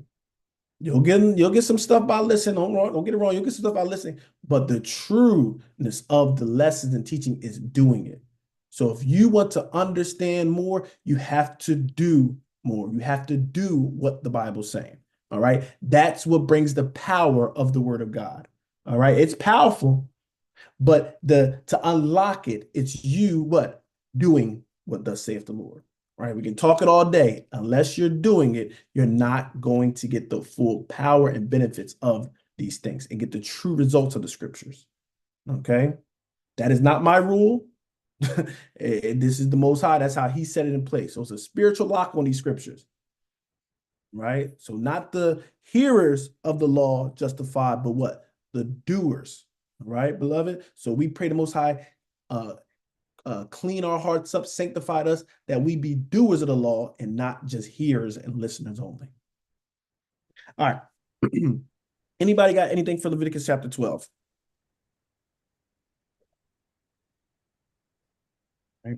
You'll get some stuff by listening. Don't get it wrong. You'll get some stuff by listening, but the trueness of the lessons and teaching is doing it. So if you want to understand more, you have to do more. You have to do what the Bible's saying. All right. That's what brings the power of the Word of God. All right. It's powerful, but to unlock it, it's you what? Doing what thus saith the Lord. Right? We can talk it all day. Unless you're doing it, you're not going to get the full power and benefits of these things and get the true results of the scriptures. Okay? That is not my rule. This is the Most High. That's how he set it in place. So it's a spiritual lock on these scriptures. Right? So not the hearers of the law justified, but what? The doers. Right, beloved? So we pray the Most High clean our hearts up, sanctified us, that we be doers of the law and not just hearers and listeners only. All right. Anybody got anything for Leviticus chapter 12? All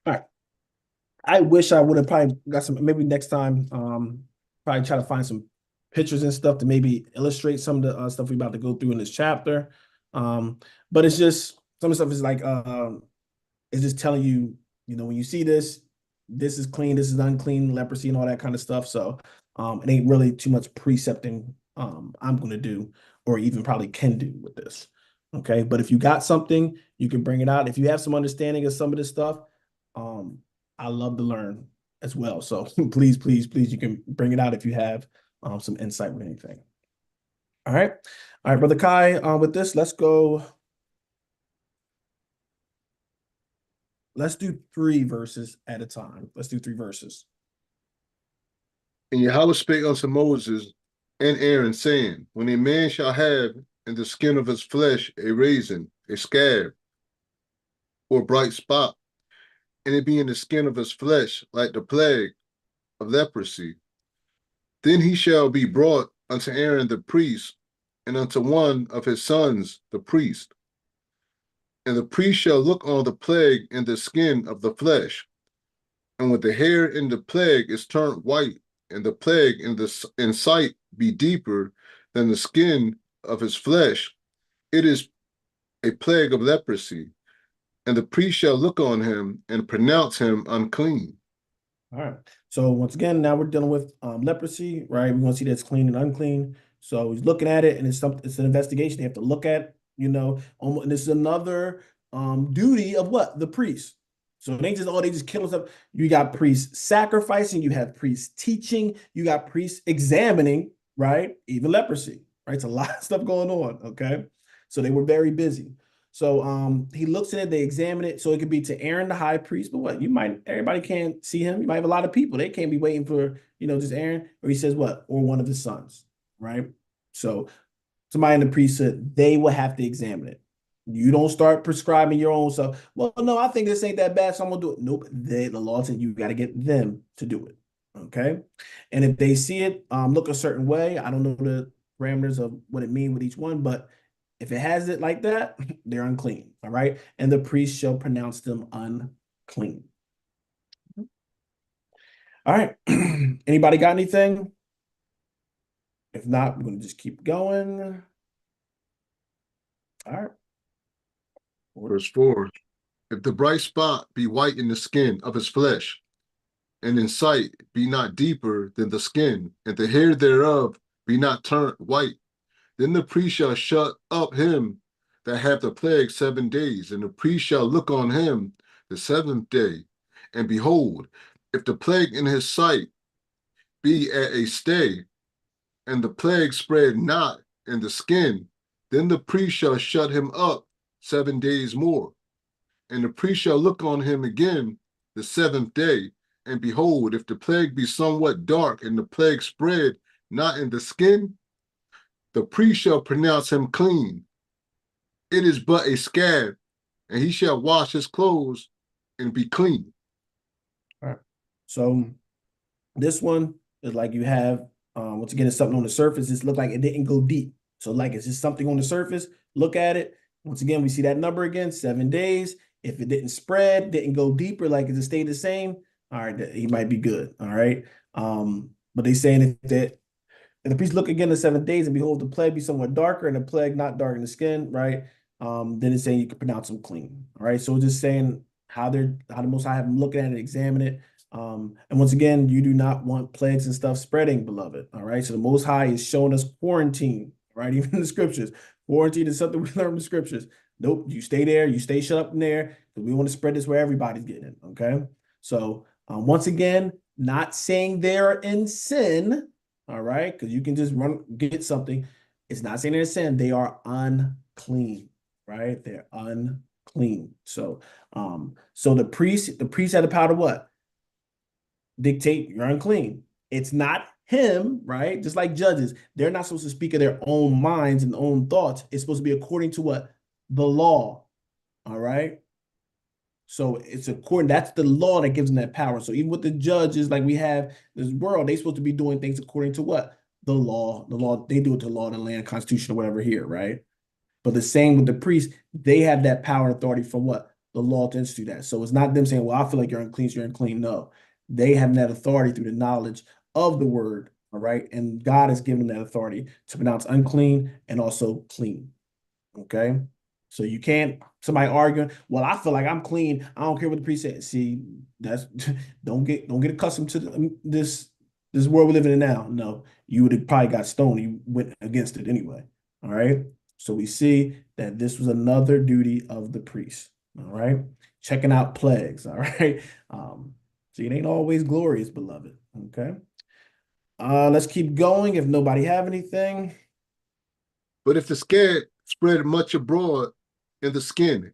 right. I wish I would have probably got some, maybe next time, probably try to find some pictures and stuff to maybe illustrate some of the stuff we're about to go through in this chapter. But it's just, some of the stuff is like, it's just telling you, when you see this is clean, this is unclean, leprosy and all that kind of stuff. So it ain't really too much precepting I'm going to do, or even probably can do with this. Okay. But if you got something, you can bring it out. If you have some understanding of some of this stuff, I love to learn. as well. So please, please, please, you can bring it out if you have some insight with anything. All right. All right, Brother Kai, with this, let's go. Let's do 3 verses at a time. Let's do 3 verses. And Yahweh spake unto Moses and Aaron, saying, when a man shall have in the skin of his flesh a raisin, a scab, or bright spot, and it be in the skin of his flesh like the plague of leprosy, then he shall be brought unto Aaron the priest, and unto one of his sons the priest. And the priest shall look on the plague in the skin of the flesh. And when the hair in the plague is turned white, and the plague in sight be deeper than the skin of his flesh, it is a plague of leprosy. And the priest shall look on him and pronounce him unclean. All right. So once again, now we're dealing with leprosy, right? We want to see that's clean and unclean. So he's looking at it, and it's an investigation. They have to look at, and this is another duty of what? The priest. So they just kill stuff. You got priests sacrificing, you have priests teaching, you got priests examining, right? Even leprosy, right? It's a lot of stuff going on. Okay. So they were very busy. So he looks at it, they examine it. So it could be to Aaron the high priest, but what? Everybody can't see him. You might have a lot of people. They can't be waiting for, just Aaron. Or he says what? Or one of his sons, right? So somebody in the priesthood, they will have to examine it. You don't start prescribing your own stuff. Well, no, I think this ain't that bad, so I'm gonna do it. Nope. The law said you got to get them to do it. Okay. And if they see it look a certain way, I don't know the parameters of what it means with each one, but if it has it like that, they're unclean. All right. And the priest shall pronounce them unclean. All right. Anybody got anything? If not, we're going to just keep going. All right. Verse 4. If the bright spot be white in the skin of his flesh, and in sight be not deeper than the skin, and the hair thereof be not turned white, then the priest shall shut up him that hath the plague 7 days, and the priest shall look on him the 7th day. And behold, if the plague in his sight be at a stay, and the plague spread not in the skin, then the priest shall shut him up 7 days more. And the priest shall look on him again the 7th day, and behold, if the plague be somewhat dark, and the plague spread not in the skin, the priest shall pronounce him clean. It is but a scab, and he shall wash his clothes and be clean. All right. So this one is like you have, once again, it's something on the surface. It looked like it didn't go deep. So like it's just something on the surface. Look at it. Once again, we see that number again, 7 days. If it didn't spread, didn't go deeper, like it stayed the same, all right, he might be good. All right. But they saying if the priest look again the 7 days, and behold, the plague be somewhat darker, and the plague not dark in the skin, right? Then it's saying you can pronounce them clean. All right. So it's just saying how the Most High have them looking at it, examine it. And once again, you do not want plagues and stuff spreading, beloved. All right. So the Most High is showing us quarantine, right? Even in the scriptures. Quarantine is something we learn from the scriptures. Nope, you stay there, you stay shut up in there, because we want to spread this where everybody's getting it. Okay. So once again, not saying they're in sin, all right, because you can just get something. It's not saying they're in sin, they are unclean, right? They're unclean. So the priest had the power to what? Dictate you're unclean. It's not him, right? Just like judges, they're not supposed to speak of their own minds and own thoughts. It's supposed to be according to what? The law. All right. So it's according, that's the law that gives them that power. So even with the judges, like we have this world, they're supposed to be doing things according to what? The law. The law, they do it to the law of the land, constitution, or whatever here, right? But the same with the priests, they have that power and authority from what? The law to institute that. So it's not them saying, well, I feel like you're unclean, so you're unclean. No, they have that authority through the knowledge of the word, all right? And God has given them that authority to pronounce unclean and also clean, okay? So you can't, somebody arguing, well, I feel like I'm clean. I don't care what the priest said. See, that's, don't get accustomed to this world we're living in now. No, you would have probably got stoned. You went against it anyway, all right? So we see that this was another duty of the priest, all right? Checking out plagues, all right? See, it ain't always glorious, beloved. Okay. Let's keep going if nobody have anything. But if the scab spread much abroad in the skin,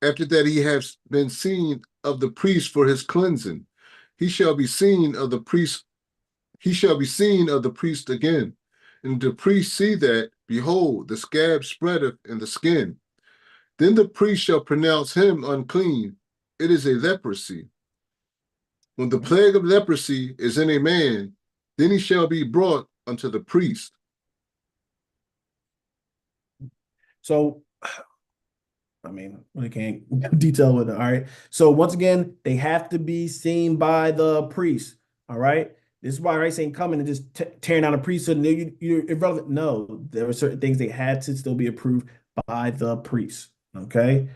after that he has been seen of the priest for his cleansing, he shall be seen of the priest. He shall be seen of the priest again. And the priest see that, behold, the scab spreadeth in the skin. Then the priest shall pronounce him unclean. It is a leprosy. When the plague of leprosy is in a man, then he shall be brought unto the priest. So, I mean, we can't detail with it. All right. So once again, they have to be seen by the priest. All right. This is why Rice ain't coming and just tearing down a priesthood and you're irrelevant. No, there were certain things they had to still be approved by the priest. Okay.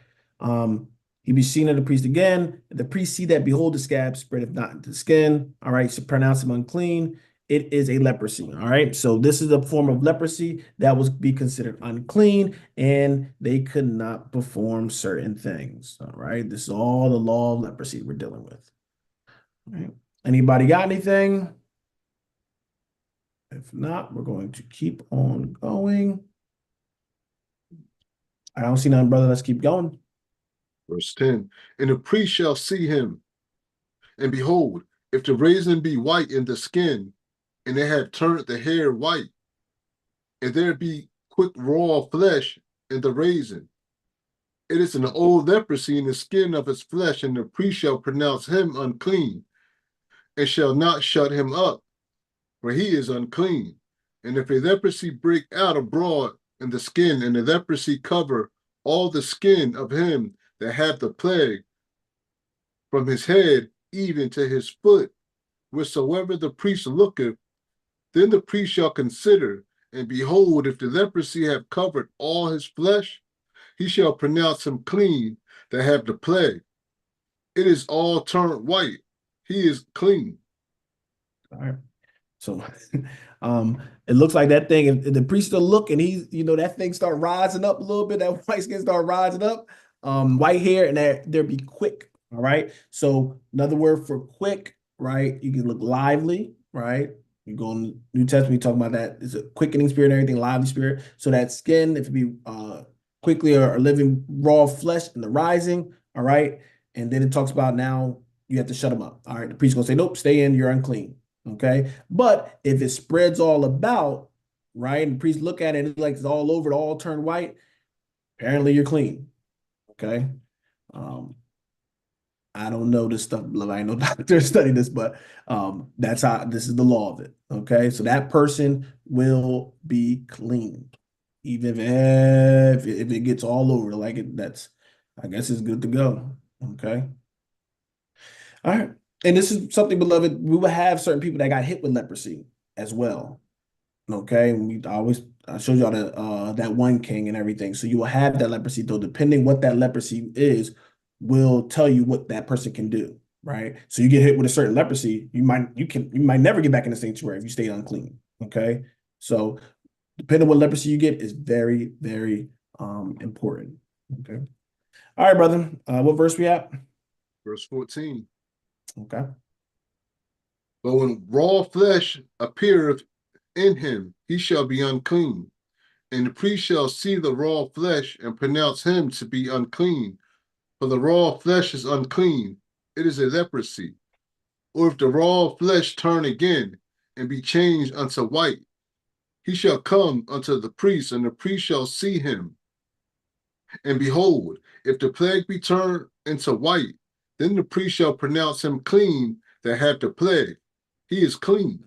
He be seen of the priest again. The priest see that, behold, the scab spreadeth not into the skin. All right. So pronounce him unclean. It is a leprosy. All right. So this is a form of leprosy that was be considered unclean and they could not perform certain things. All right. This is all the law of leprosy we're dealing with. All right. Anybody got anything? If not, we're going to keep on going. I don't see nothing, brother. Let's keep going. Verse 10, and the priest shall see him, and behold, if the raisin be white in the skin, and they have turned the hair white, and there be quick raw flesh in the raisin, it is an old leprosy in the skin of his flesh, and the priest shall pronounce him unclean, and shall not shut him up, for he is unclean. And if a leprosy break out abroad in the skin, and the leprosy cover all the skin of him that hath the plague, from his head even to his foot, wheresoever the priest looketh, then the priest shall consider, and behold, if the leprosy have covered all his flesh, he shall pronounce him clean that have the plague. It is all turned white. He is clean. All right. So it looks like that thing, if the priest still look and he's, that thing start rising up a little bit, that white skin start rising up, white hair, and there be quick. All right. So another word for quick, right? You can look lively, right? You go in the New Testament, you talk about that. It's a quickening spirit and everything, lively spirit. So that skin, if it be quickly or living raw flesh in the rising, all right. And then it talks about now you have to shut them up. All right. The priest gonna say, nope, stay in, you're unclean. Okay. But if it spreads all about, right, and the priest look at it and it's like it's all over, it all turned white, apparently you're clean. Okay. I don't know this stuff. I ain't no doctor study this, but that's how this is the law of it. Okay. So that person will be clean. Even if it gets all over like it, I guess it's good to go. Okay. All right. And this is something, beloved, we will have certain people that got hit with leprosy as well. Okay. And I showed y'all that one king and everything. So you will have that leprosy, though, depending what that leprosy is, will tell you what that person can do. Right. So you get hit with a certain leprosy, you might never get back in the sanctuary if you stay unclean. Okay. So depending on what leprosy you get is very, very important. Okay. All right, brother. What verse we at? Verse 14. Okay. But when raw flesh appeareth in him, he shall be unclean. And the priest shall see the raw flesh and pronounce him to be unclean. For the raw flesh is unclean, it is a leprosy. Or if the raw flesh turn again and be changed unto white, he shall come unto the priest, and the priest shall see him. And behold, if the plague be turned into white, then the priest shall pronounce him clean that hath the plague. He is clean.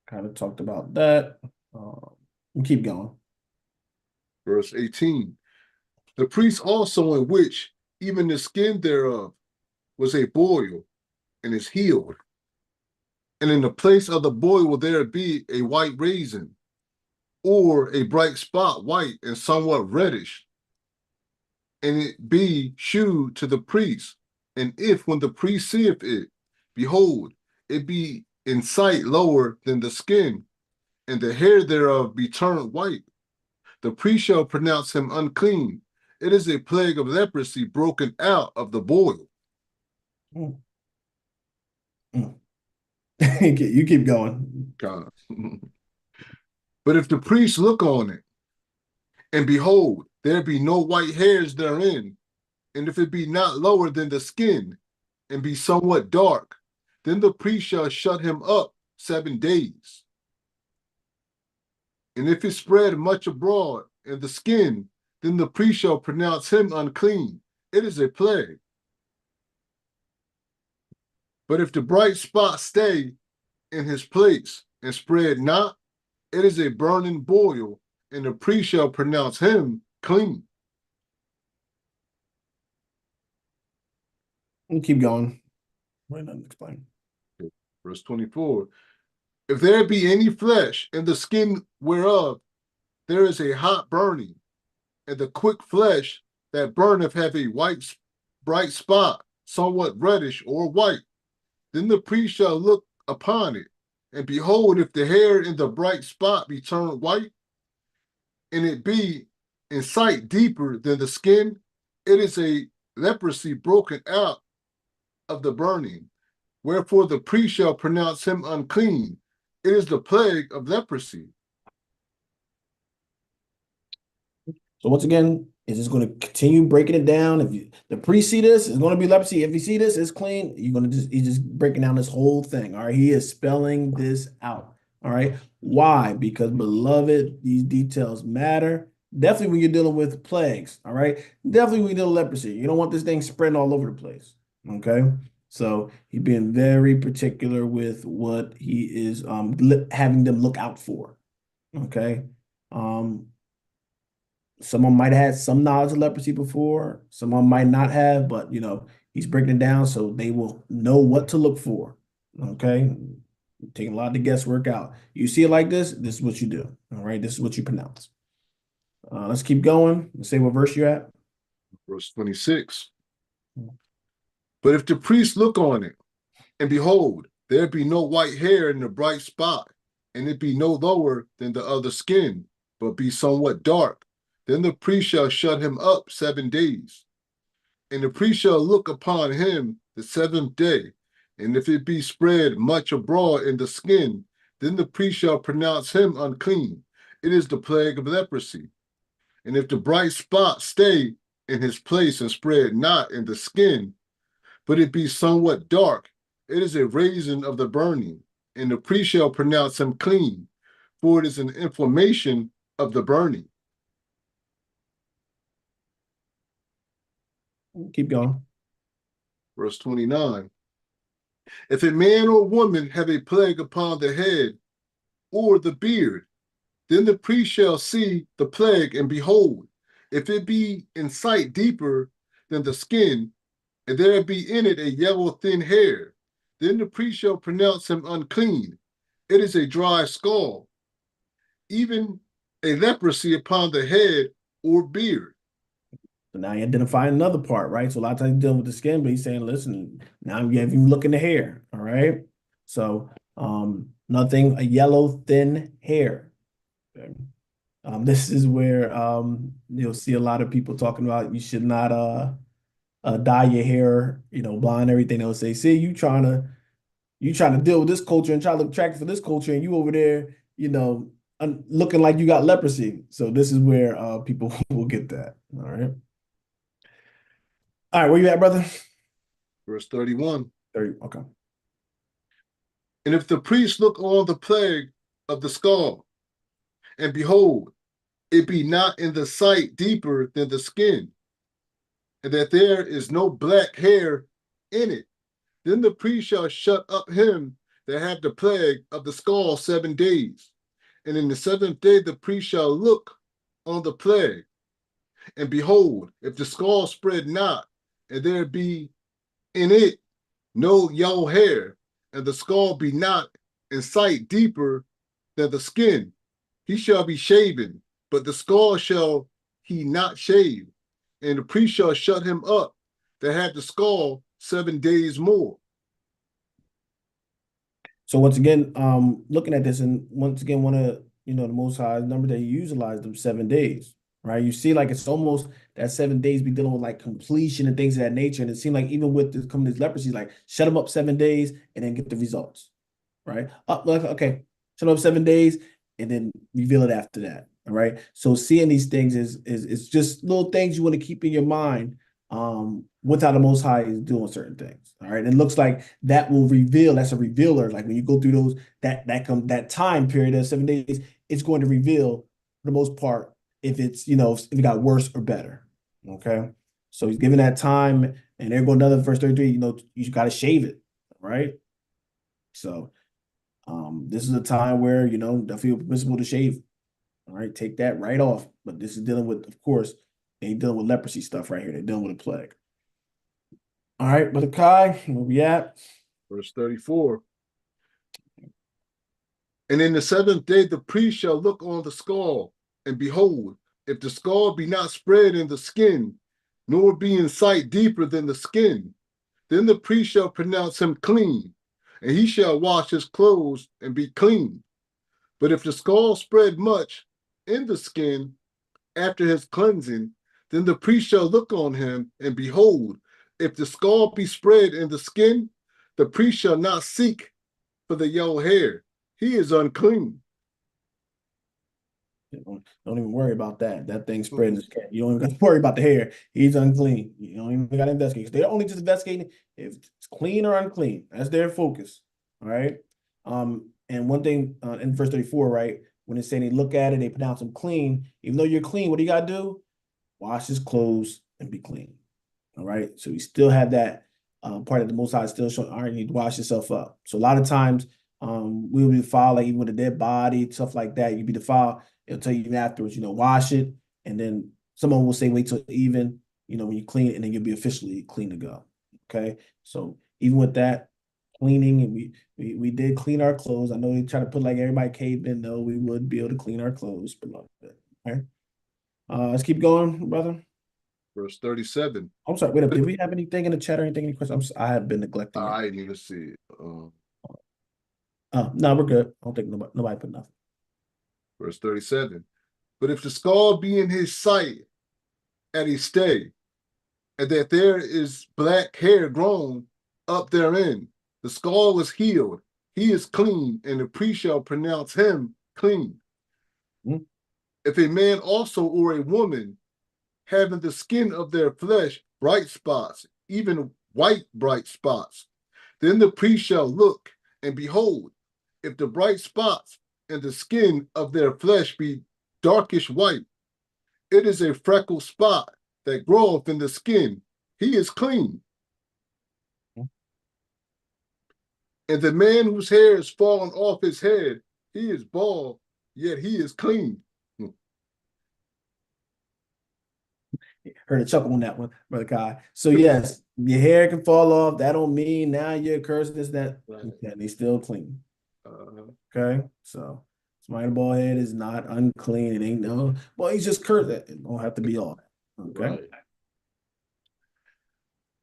Kind of talked about that. We'll keep going. Verse 18. The priest also in which even the skin thereof was a boil and is healed. And in the place of the boil will there be a white raisin, or a bright spot white and somewhat reddish, and it be shewed to the priest. And if when the priest seeth it, behold, it be in sight lower than the skin, and the hair thereof be turned white, the priest shall pronounce him unclean. It is a plague of leprosy broken out of the boil. Mm. Mm. You keep going. God. But if the priest look on it, and behold, there be no white hairs therein, and if it be not lower than the skin, and be somewhat dark, then the priest shall shut him up 7 days. And if it spread much abroad in the skin, then the priest shall pronounce him unclean. It is a plague. But if the bright spot stay in his place and spread not, it is a burning boil, and the priest shall pronounce him clean. You keep going. Wait, nothing to explain. Verse 24. If there be any flesh in the skin whereof there is a hot burning, and the quick flesh that burneth have a white bright spot, somewhat reddish or white, then the priest shall look upon it, and behold, if the hair in the bright spot be turned white, and it be in sight deeper than the skin, it is a leprosy broken out of the burning. Wherefore the priest shall pronounce him unclean. It is the plague of leprosy. So once again, is this going to continue breaking it down? If the priest see this, it's going to be leprosy. If you see this, it's clean. He's just breaking down this whole thing. All right. He is spelling this out. All right. Why? Because beloved, these details matter. Definitely when you're dealing with plagues. All right. Definitely when you're dealing with leprosy. You don't want this thing spreading all over the place. Okay. So he's being very particular with what he is having them look out for. Okay. Someone might have had some knowledge of leprosy before, someone might not have, but he's breaking it down so they will know what to look for. Okay. Taking a lot of the guesswork out. You see it like this is what you do. All right. This is what you pronounce. Let's keep going. Let's say what verse you're at. Verse 26. But if the priest look on it, and behold, there be no white hair in the bright spot, and it be no lower than the other skin, but be somewhat dark, then the priest shall shut him up 7 days. And the priest shall look upon him the 7th day, and if it be spread much abroad in the skin, then the priest shall pronounce him unclean. It is the plague of leprosy. And if the bright spot stay in his place and spread not in the skin, but it be somewhat dark, it is a raising of the burning, and the priest shall pronounce him clean, for it is an inflammation of the burning. Keep going. Verse 29. If a man or woman have a plague upon the head or the beard, then the priest shall see the plague, and behold, if it be in sight deeper than the skin, and there be in it a yellow thin hair, then the priest shall pronounce him unclean. It is a dry skull, even a leprosy upon the head or beard. So now you identify another part, right? So a lot of times you're dealing with the skin, but he's saying, listen, now you have him looking the hair. All right. So nothing, a yellow thin hair. Okay. This is where you'll see a lot of people talking about you should not dye your hair, blonde, everything. They'll say, see, you trying to deal with this culture and try to look attractive for this culture, and you over there, looking like you got leprosy. So this is where people will get that. All right. All right, where you at, brother? Verse 31. 30. Okay. And if the priest look on the plague of the skull, and behold, it be not in the sight deeper than the skin, and that there is no black hair in it, then the priest shall shut up him that have the plague of the skull 7 days. And in the 7th day the priest shall look on the plague, and behold, if the skull spread not, and there be in it no yellow hair, and the skull be not in sight deeper than the skin, he shall be shaven, but the skull shall he not shave, and the priest shall shut him up that had the skull 7 days more. So once again, looking at this, and once again, one of the Most High's number that he utilized them 7 days. right? You see, like it's almost that 7 days be dealing with like completion and things of that nature. And it seemed like even with coming this leprosy, like shut them up 7 days and then get the results, right? Okay, shut up 7 days and then reveal it after that. All right. So seeing these things is just little things you want to keep in your mind with how the Most High is doing certain things. All right. And it looks like that will reveal, that's a revealer. Like when you go through those, that time period of 7 days, it's going to reveal for the most part if it's, if it got worse or better. Okay. So he's giving that time, and there go another verse 33, you got to shave it. Right. So this is a time where, definitely permissible to shave. All right, take that right off. But this is dealing with, of course, they ain't dealing with leprosy stuff right here. They're dealing with a plague. All right, Brother Kai, where we at? Verse 34. And in the 7th day, the priest shall look on the skull, and behold, if the skull be not spread in the skin, nor be in sight deeper than the skin, then the priest shall pronounce him clean, and he shall wash his clothes and be clean. But if the skull spread much in the skin after his cleansing, then the priest shall look on him, and behold, if the skull be spread in the skin, the priest shall not seek for the yellow hair. He is unclean. Don't even worry about that. That thing spreading his cat. You don't even got to worry about the hair. He's unclean. You don't even got to investigate. They're only just investigating if it's clean or unclean. That's their focus. All right. And one thing in verse 34, right, when it's saying they look at it, they pronounce him clean. Even though you're clean, what do you got to do? Wash his clothes and be clean. All right. So we still have that part of the Most High still showing, all right, you need to wash yourself up. So a lot of times we will be defiled, like even with a dead body, stuff like that. You be defiled. It'll tell you even afterwards, wash it. And then someone will say, wait till even, when you clean it, and then you'll be officially clean to go. Okay. So even with that cleaning, and we did clean our clothes. I know they try to put like everybody caved in, though. We would be able to clean our clothes, beloved. Okay. Let's keep going, brother. Verse 37. I'm sorry. Wait up. Did we have anything in the chat or anything? Any questions? I have been neglecting it. I didn't even see it. No, we're good. I don't think nobody put nothing. Verse 37. But if the skull be in his sight at a stay, and that there is black hair grown up therein, the skull is healed, he is clean, and the priest shall pronounce him clean. Hmm. If a man also or a woman having the skin of their flesh bright spots, even white bright spots, then the priest shall look, and behold, if the bright spots in the skin of their flesh be darkish white, it is a freckled spot that groweth in the skin. He is clean. And the man whose hair is fallen off his head, he is bald, yet he is clean. Heard a chuckle on that one, Brother Kai. So yes, your hair can fall off. That don't mean now you're cursed. This, that. Yeah, they still clean. Okay, so somebody bald head is not unclean. It ain't no. Well, he's just cursed. It don't have to be all that. Okay.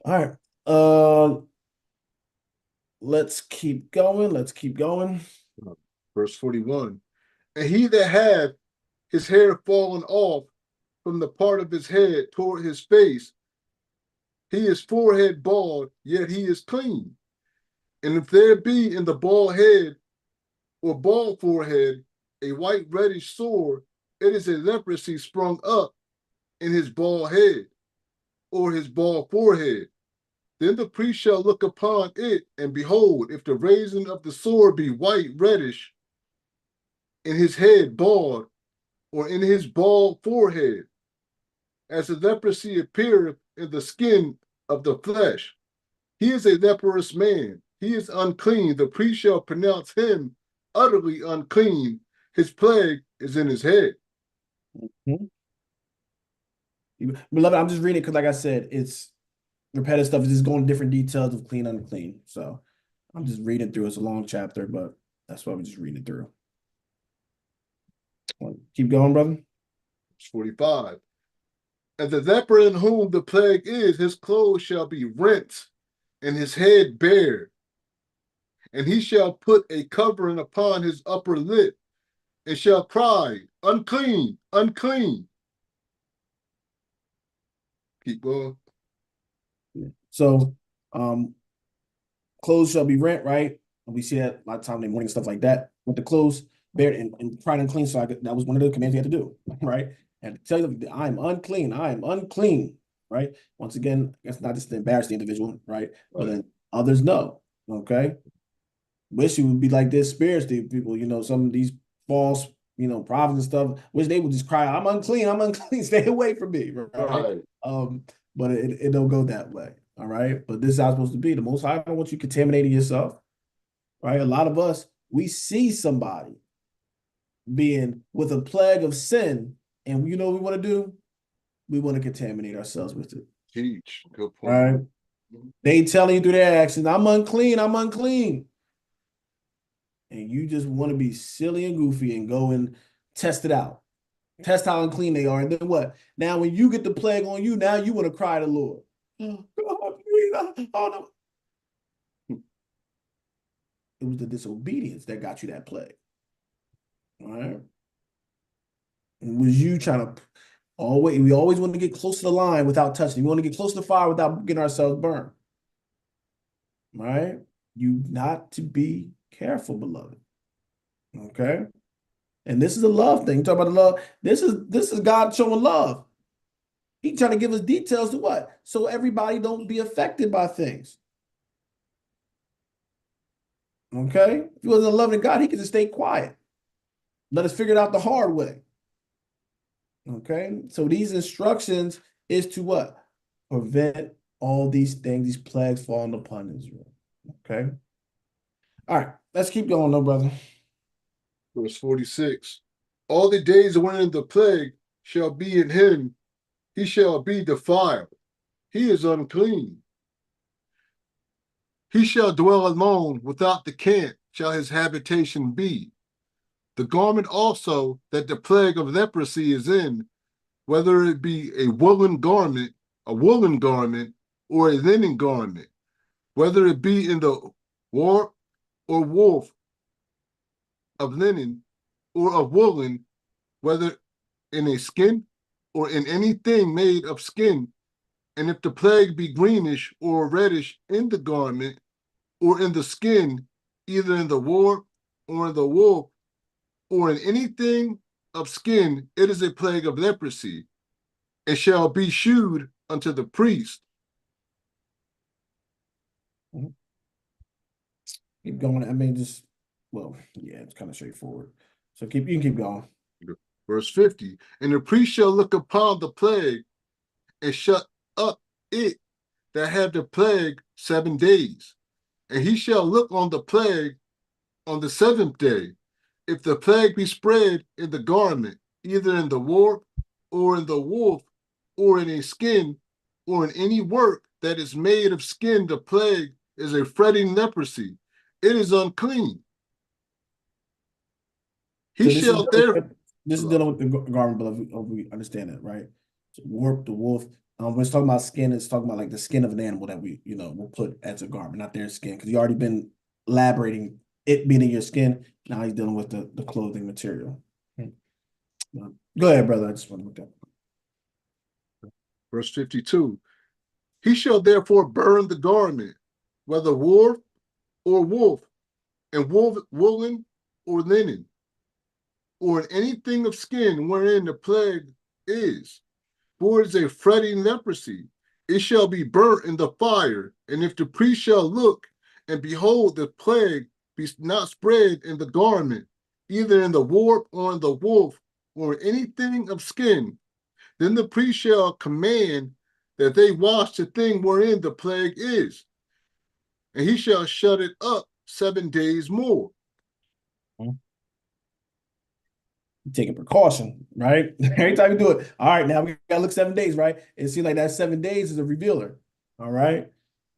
Right. All right. Let's keep going. Let's keep going. Verse 41. And he that had his hair fallen off from the part of his head toward his face, he is forehead bald, yet he is clean. And if there be in the bald head or bald forehead a white reddish sore, it is a leprosy sprung up in his bald head or his bald forehead. Then the priest shall look upon it, and behold, if the raisin of the sore be white reddish, in his head bald, or in his bald forehead, as the leprosy appeareth in the skin of the flesh, he is a leprous man. He is unclean. The priest shall pronounce him utterly unclean. His plague is in his head. Mm-hmm. Beloved, I'm just reading it because, like I said, it's repetitive stuff. It's just going different details of clean, unclean. So I'm just reading through. It's a long chapter, but that's why I'm just reading it through. Keep going, brother. Verse 45. And the leper in whom the plague is, his clothes shall be rent, and his head bare. And he shall put a covering upon his upper lip, and shall cry, unclean, unclean. Keep going. So, clothes shall be rent, right? And we see that a lot of time in the morning, stuff like that. With the clothes bared and tried and clean. So that was one of the commands you had to do, right? And tell you, I am unclean. I am unclean, right? Once again, that's not just to embarrass the individual, right? But then others know, okay? Wish it would be like this spiritually, people, some of these false, prophets and stuff, wish they would just cry, I'm unclean, stay away from me, right? But it don't go that way, all right? But this is how it's supposed to be. The Most High don't want you contaminating yourself, right? A lot of us, we see somebody being with a plague of sin, and you know what we want to do? We want to contaminate ourselves with it. Teach. Good point. Right? They telling you through their actions, I'm unclean, I'm unclean. And you just want to be silly and goofy and go and test it out. Test how unclean they are. And then what? Now, when you get the plague on you, now you want to cry to the Lord. Oh, please, oh, no. It was the disobedience that got you that plague. All right? It was you trying to we always want to get close to the line without touching. We want to get close to the fire without getting ourselves burned. All right? You not to be careful, beloved. Okay? And this is a love thing. You talk about the love. This is God showing love. He trying to give us details to what? So everybody don't be affected by things. Okay? If he wasn't a loving God, he could just stay quiet. Let us figure it out the hard way. Okay? So these instructions is to what? Prevent all these things, these plagues falling upon Israel. Okay? All right. Let's keep going, though, brother. Verse 46. All the days wherein the plague shall be in him, he shall be defiled. He is unclean. He shall dwell alone, without the camp shall his habitation be. The garment also that the plague of leprosy is in, whether it be a woolen garment, or a linen garment, whether it be in the warp or woof of linen or of woolen, whether in a skin or in anything made of skin, and if the plague be greenish or reddish in the garment or in the skin, either in the warp or in the wool or in anything of skin, it is a plague of leprosy, and shall be shewed unto the priest. Keep going. I mean, it's kind of straightforward. So you can keep going. Verse 50, and the priest shall look upon the plague and shut up it that had the plague 7 days. And he shall look on the plague on the 7th day. If the plague be spread in the garment, either in the warp or in the woof or in a skin or in any work that is made of skin, the plague is a fretting leprosy. It is unclean. He shall therefore. This is dealing with the garment, but we understand that, right? So warp, the wolf. When it's talking about skin, it's talking about like the skin of an animal that we'll put as a garment, not their skin, because you already been elaborating it being in your skin. Now he's dealing with the clothing material. Go ahead, brother. I just want to look at Verse 52. He shall therefore burn the garment, whether warp or wolf, and woolen or linen, or in anything of skin wherein the plague is. For it is a fretting leprosy. It shall be burnt in the fire. And if the priest shall look, and behold, the plague be not spread in the garment, either in the warp or in the wolf, or in anything of skin, then the priest shall command that they wash the thing wherein the plague is, and he shall shut it up 7 days more. taking precaution, right? Every time you do it, all right, now we gotta look 7 days, right? It seems like that 7 days is a revealer, all right?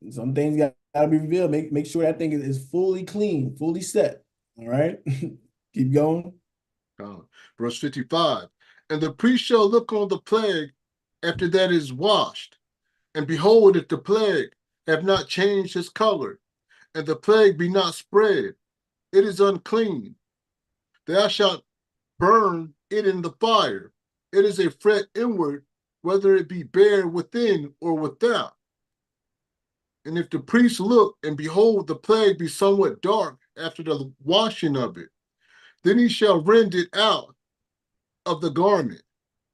And some things gotta be revealed. Make sure that thing is fully clean, fully set, all right? Keep going. Verse 55, and the priest shall look on the plague after that is washed, and behold, if the plague have not changed his color, and the plague be not spread, it is unclean. Thou shalt burn it in the fire. It is a fret inward, whether it be bare within or without. And if the priest look, and behold, the plague be somewhat dark after the washing of it, then he shall rend it out of the garment,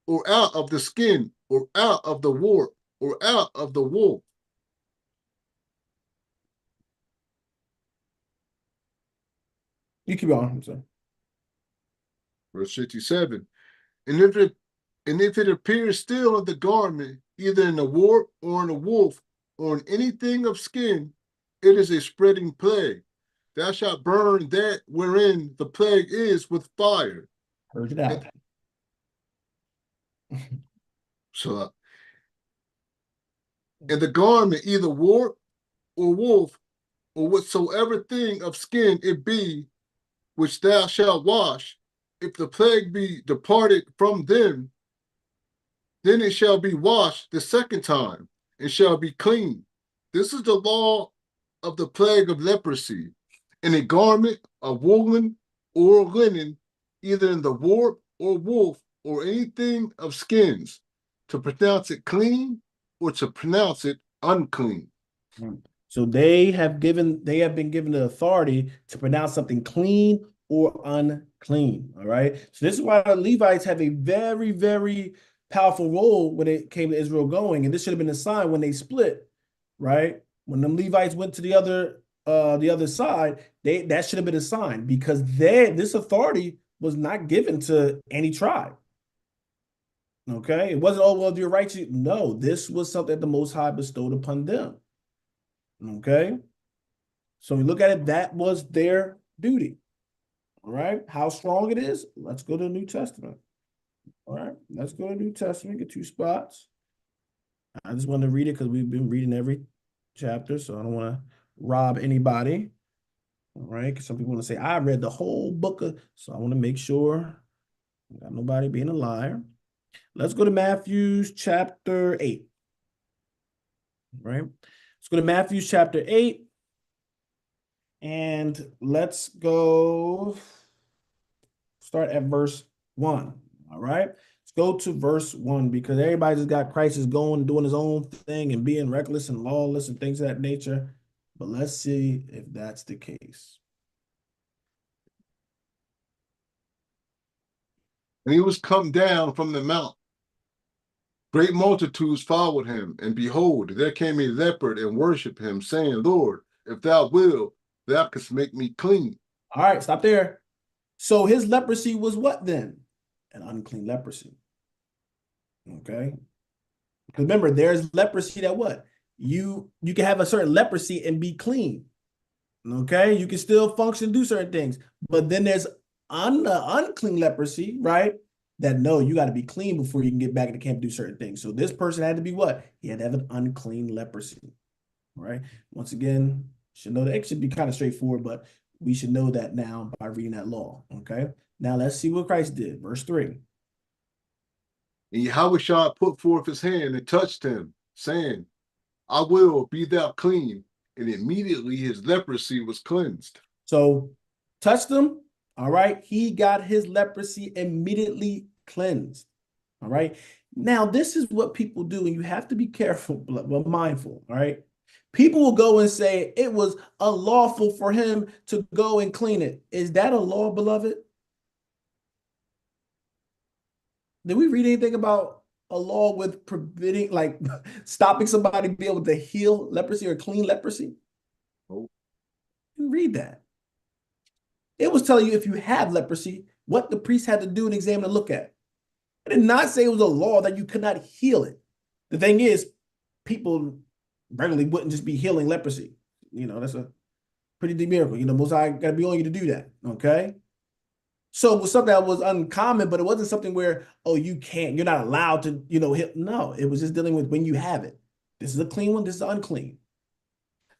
or out of the skin, or out of the wart, or out of the wool. You keep on, sir. Verse 57. And if it appears still in the garment, either in the wart or in the wolf, or in anything of skin, it is a spreading plague. Thou shalt burn that wherein the plague is with fire. Purge it out. So, in the garment, either wart or wolf, or whatsoever thing of skin it be, which thou shalt wash, if the plague be departed from them, then it shall be washed the second time, and shall be clean. This is the law of the plague of leprosy, in a garment of woolen or linen, either in the wart or wolf, or anything of skins, to pronounce it clean or to pronounce it unclean. So they have been given the authority to pronounce something clean or unclean. All right. So this is why the Levites have a very, very powerful role when it came to Israel going. And this should have been a sign when they split, right? When the Levites went to the other side, that should have been a sign, because this authority was not given to any tribe. Okay. It wasn't, oh, well, you're righteous. No, this was something that the Most High bestowed upon them. Okay. So we look at it, that was their duty. All right. How strong it is, let's go to the New Testament. All right. Let's go to the New Testament, get 2 spots. I just want to read it because we've been reading every chapter, so I don't want to rob anybody. All right. Because some people want to say, I read the whole book, so I want to make sure I got nobody being a liar. Let's go to Matthew chapter 8. Right. Let's go to Matthew chapter 8. And let's go start at verse 1. All right. Let's go to verse 1, because everybody just got Christ going, doing his own thing and being reckless and lawless and things of that nature. But let's see if that's the case. And he was come down from the mount. Great multitudes followed him, and behold, there came a leopard and worshipped him, saying, Lord, if thou wilt, thou canst make me clean. All right, stop there. So his leprosy was what then? An unclean leprosy. Okay. Because remember, there's leprosy that what? You can have a certain leprosy and be clean. Okay. You can still function, do certain things. But then there's unclean leprosy, right? That no, you got to be clean before you can get back in the camp and do certain things. So this person had to be what? He had to have an unclean leprosy. All right. Once again, should know that it should be kind of straightforward, but we should know that now by reading that law. Okay. Now let's see what Christ did. Verse 3. And Yahweh put forth his hand and touched him, saying, I will, be thou clean. And immediately his leprosy was cleansed. So touched him. All right. He got his leprosy immediately cleansed. All right. Now, this is what people do, and you have to be careful, but mindful. All right. People will go and say it was unlawful for him to go and clean it. Is that a law, beloved? Did we read anything about a law with preventing, like stopping somebody to be able to heal leprosy or clean leprosy? Oh. You read that. It was telling you if you have leprosy, what the priest had to do and examine and look at. It did not say it was a law that you could not heal it. The thing is, people regularly wouldn't just be healing leprosy. You know, that's a pretty deep miracle. You know, Most High got to be on you to do that. Okay. So it was something that was uncommon, but it wasn't something where, oh, you're not allowed to, hit. No, it was just dealing with when you have it. This is a clean one. This is unclean.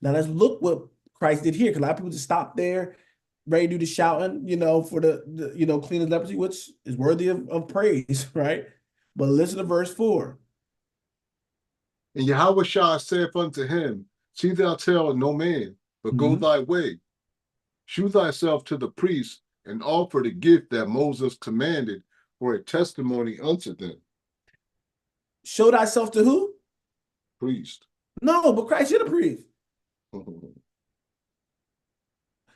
Now let's look what Christ did here, because a lot of people just stop there, ready to do the shouting, for the cleaning leprosy, which is worthy of praise, right? But listen to verse 4. And Yahweh saith unto him, See thou tell no man, but go thy way. Shew thyself to the priest, and offer the gift that Moses commanded for a testimony unto them. show thyself to who? Priest. No, but Christ is the priest.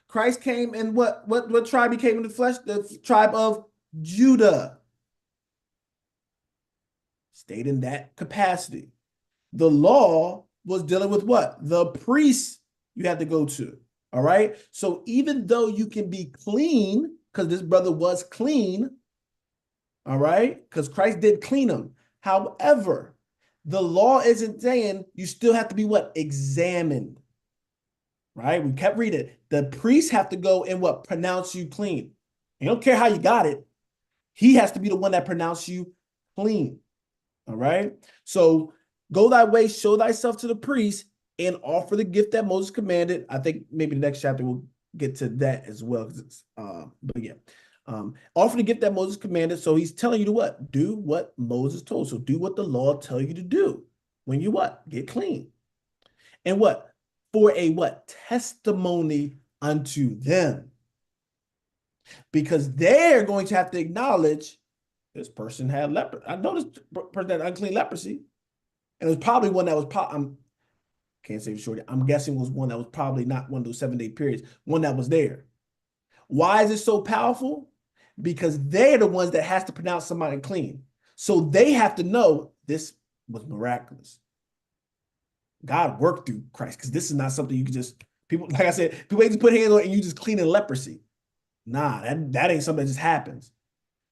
Christ came in what tribe he came in the flesh? The tribe of Judah. Stayed in that capacity. The law was dealing with what? The priests you had to go to. All right. So even though you can be clean, because this brother was clean, all right, because Christ did clean him. However, the law isn't saying you still have to be what? Examined. Right? We kept reading. The priests have to go and what? Pronounce you clean. You don't care how you got it. He has to be the one that pronounce you clean. All right. So go thy way, show thyself to the priest, and offer the gift that Moses commanded. I think maybe the next chapter we'll get to that as well. But yeah. Offer the gift that Moses commanded. So he's telling you to what? Do what Moses told. So do what the law tell you to do when you what? Get clean. And what? For a what? Testimony unto them. Because they're going to have to acknowledge this person had leprosy. I know this person had unclean leprosy. And it was probably one that was, can't say for sure. I'm guessing was one that was probably not one of those 7-day periods, one that was there. Why is it so powerful? Because they're the ones that has to pronounce somebody clean. So they have to know this was miraculous. God worked through Christ, because this is not something you can just, people, like I said, people just put hands on it and you just clean in leprosy. Nah, that ain't something that just happens.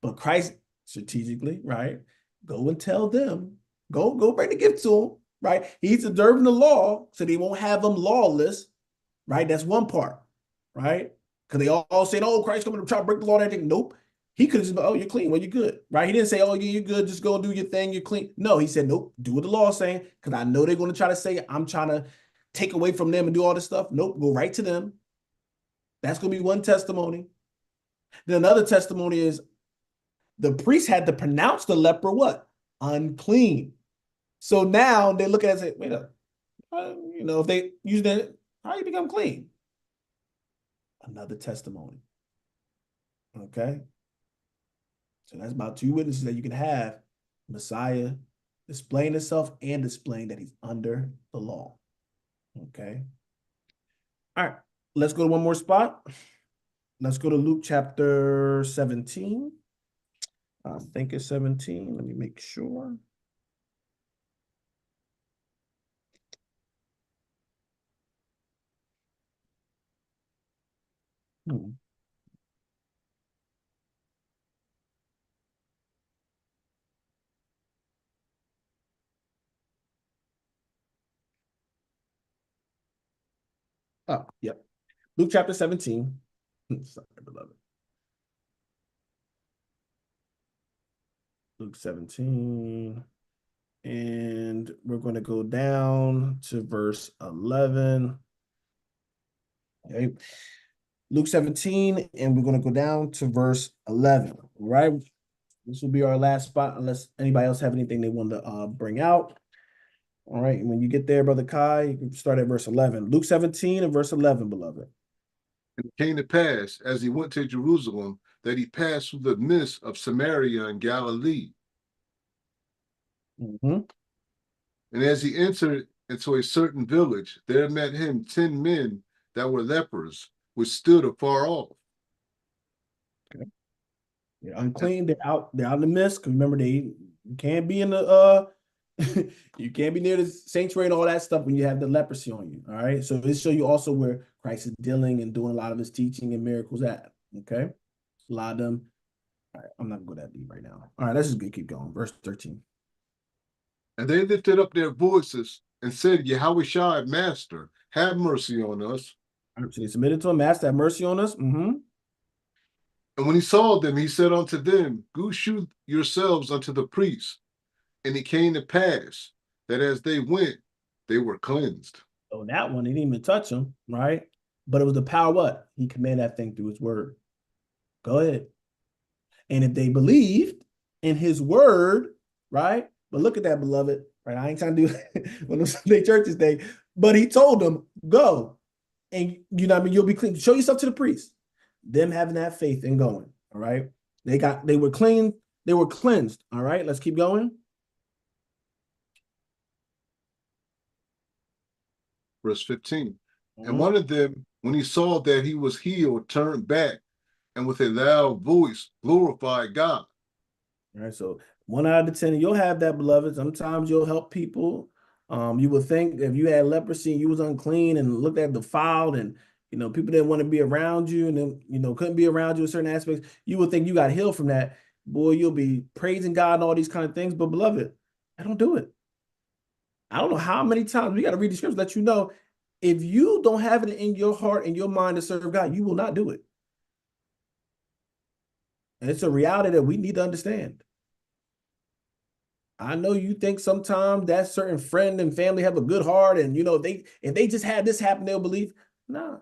But Christ strategically, right, go and tell them, go bring the gift to them, right? He's observing the law, so they won't have them lawless, right? That's one part, right? Because they all saying, oh, Christ coming to try to break the law and everything. Nope. He could have just been, oh, you're clean. Well, you're good, right? He didn't say, oh, yeah, you're good. Just go and do your thing. You're clean. No, he said, nope, do what the law is saying, because I know they're going to try to say, I'm trying to take away from them and do all this stuff. Nope, go right to them. That's going to be one testimony. Then another testimony is the priest had to pronounce the leper what? Unclean. So now they look at it and say, wait up, if they use that, how you become clean? Another testimony. Okay. So that's about 2 witnesses that you can have. Messiah displaying himself and displaying that he's under the law. Okay. All right. Let's go to one more spot. Let's go to Luke chapter 17. I think it's 17. Let me make sure. Oh, yep. Luke chapter 17. Sorry, beloved. Luke 17. And we're going to go down to verse 11. Okay. Luke 17, and we're going to go down to verse 11. All right. This will be our last spot, unless anybody else have anything they want to bring out. All right. And when you get there, Brother Kai, you can start at verse 11. Luke 17 and verse 11, beloved. And it came to pass, as he went to Jerusalem, that he passed through the midst of Samaria and Galilee. Mm-hmm. And as he entered into a certain village, there met him 10 men that were lepers, which stood afar off. Okay. They're unclean. They're out in the midst. Because remember, you can't be in the you can't be near the sanctuary and all that stuff when you have the leprosy on you. All right. So this show you also where Christ is dealing and doing a lot of his teaching and miracles at. Okay. A lot of them. All right. I'm not gonna go that deep right now. All right, let's just keep going. Verse 13. And they lifted up their voices and said, Yahushua, Master, have mercy on us. All right, so they submitted to him, Master, have mercy on us. Mm-hmm. And when he saw them, he said unto them, Go shew yourselves unto the priests. And it came to pass that as they went, they were cleansed. So that one, he didn't even touch him, right? But it was the power what? He commanded that thing through his word. Go ahead. And if they believed in his word, right? But look at that, beloved, right? I ain't trying to do one of Sunday churches thing, but he told them, go. And you know what I mean? You'll be clean. Show yourself to the priest. Them having that faith and going, all right? They were clean. They were cleansed, all right? Let's keep going. Verse 15. And one of them, when he saw that he was healed, turned back and with a loud voice glorified God. All right, so 1 out of 10, you'll have that, beloved. Sometimes you'll help people. You would think if you had leprosy and you was unclean and looked at defiled, and people didn't want to be around you, and then couldn't be around you in certain aspects, you would think you got healed from that. Boy, you'll be praising God and all these kind of things. But beloved, I don't do it. I don't know how many times we got to read the scriptures, let you know, if you don't have it in your heart and your mind to serve God, you will not do it. And it's a reality that we need to understand. I know you think sometimes that certain friend and family have a good heart, and if they just had this happen, they'll believe. Nah.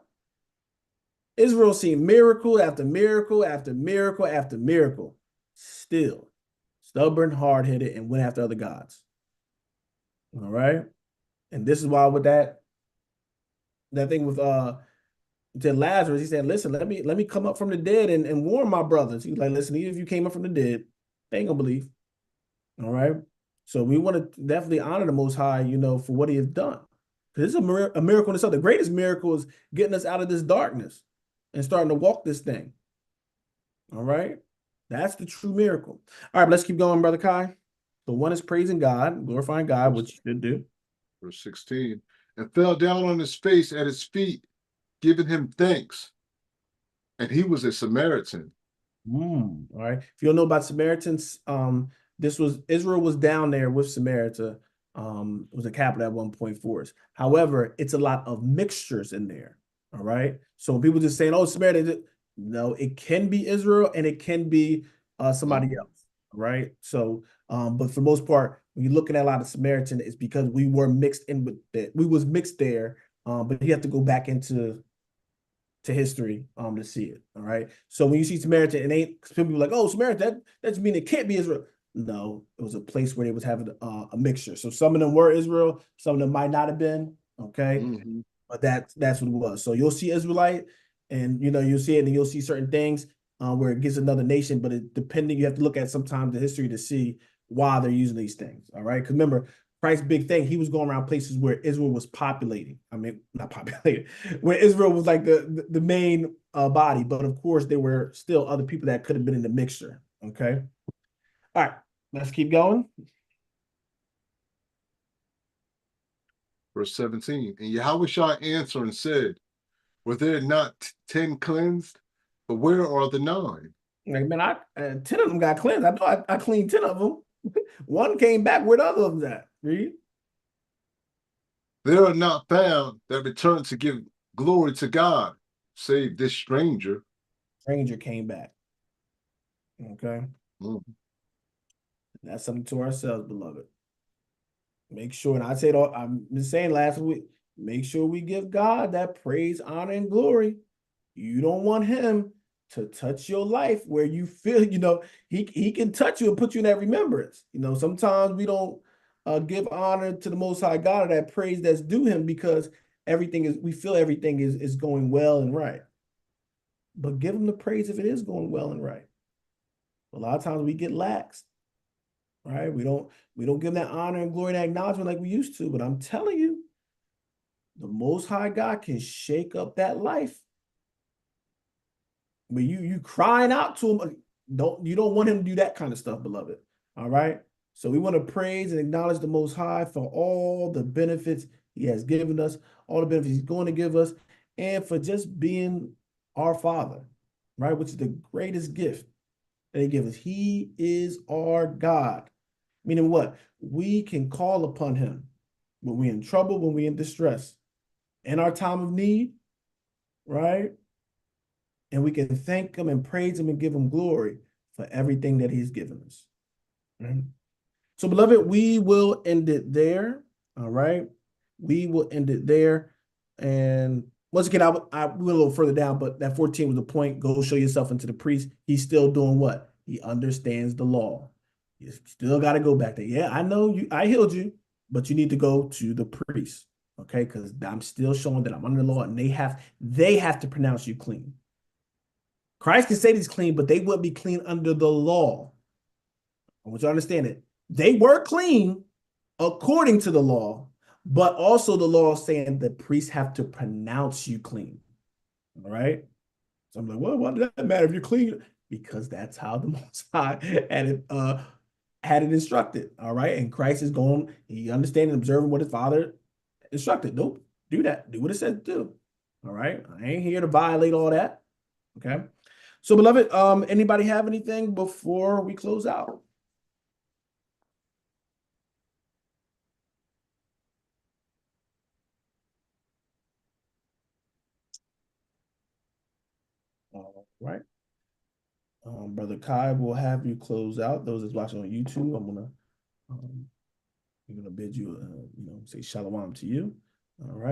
Israel seen miracle after miracle after miracle after miracle. Still stubborn, hard-headed, and went after other gods. All right. And this is why with that thing with to Lazarus, he said, listen, let me come up from the dead and warn my brothers. He was like, listen, even if you came up from the dead, they ain't gonna believe. All right. So we want to definitely honor the Most High, for what he has done. Because it's a miracle in itself. The greatest miracle is getting us out of this darkness and starting to walk this thing. All right. That's the true miracle. All right, let's keep going, Brother Kai. So one is praising God, glorifying God, which you should do. Verse 16. And fell down on his face at his feet, giving him thanks. And he was a Samaritan. All right. If you don't know about Samaritans, Israel was down there with Samaria. It was a capital at one point for us. However, it's a lot of mixtures in there. All right. So when people just saying, "Oh, Samaria," no, it can be Israel and it can be somebody else. Right. So, but for the most part, when you're looking at a lot of Samaritan, it's because we were mixed in with that. We was mixed there. But you have to go back into history to see it. All right. So when you see Samaritan, it ain't people like, "Oh, Samaritan, that's mean it can't be Israel." No, it was a place where they was having a mixture. So some of them were Israel, some of them might not have been. Okay. But that's what it was. So you'll see Israelite, and you'll see it, and you'll see certain things where it gives another nation, but you have to look at sometimes the history to see why they're using these things. All right. Because remember, Christ's big thing, he was going around places where Israel was populating. I mean, not populated, where Israel was like the main body. But of course, there were still other people that could have been in the mixture. Okay. All right, let's keep going. Verse 17. And Yahweh answered and said, were there not 10 cleansed? But where are the 9? Like, man, 10 of them got cleansed. I know I cleaned 10 of them. One came back. Where the other of them at? Read. There are not found that return to give glory to God, save this stranger. Stranger came back. Okay. That's something to ourselves, beloved. Make sure, and I said, I'm just saying last week, make sure we give God that praise, honor, and glory. You don't want him to touch your life where you feel, he can touch you and put you in that remembrance. Sometimes we don't give honor to the Most High God or that praise that's due him because we feel everything is going well and right. But give him the praise if it is going well and right. A lot of times we get lax. Right? We don't give them that honor and glory and that acknowledgement like we used to. But I'm telling you, the Most High God can shake up that life. When you crying out to him, you don't want him to do that kind of stuff, beloved. All right. So we want to praise and acknowledge the Most High for all the benefits he has given us, all the benefits he's going to give us, and for just being our Father, right? Which is the greatest gift that he gives us. He is our God. Meaning what? We can call upon him when we're in trouble, when we're in distress, in our time of need, right? And we can thank him and praise him and give him glory for everything that he's given us. Right? So, beloved, we will end it there. All right. We will end it there. And once again, I went a little further down, but that 14 was the point. Go show yourself unto the priest. He's still doing what? He understands the law. You still got to go back there. Yeah, I know I healed you, but you need to go to the priest. Okay, because I'm still showing that I'm under the law, and they have to pronounce you clean. Christ can say he's clean, but they wouldn't be clean under the law. I want you to understand it. They were clean according to the law, But also the law is saying the priests have to pronounce you clean. All right. So I'm like, well, what does that matter if you're clean? Because that's how the Most High had it instructed. All right. And Christ is going, he understanding, observing what his father instructed. Nope, do that. Do what it says to do. All right. I ain't here to violate all that. Okay. So, beloved, anybody have anything before we close out? All right. Brother Kai will have you close out. Those that's watching on YouTube, I'm gonna bid you, say shalom to you. All right.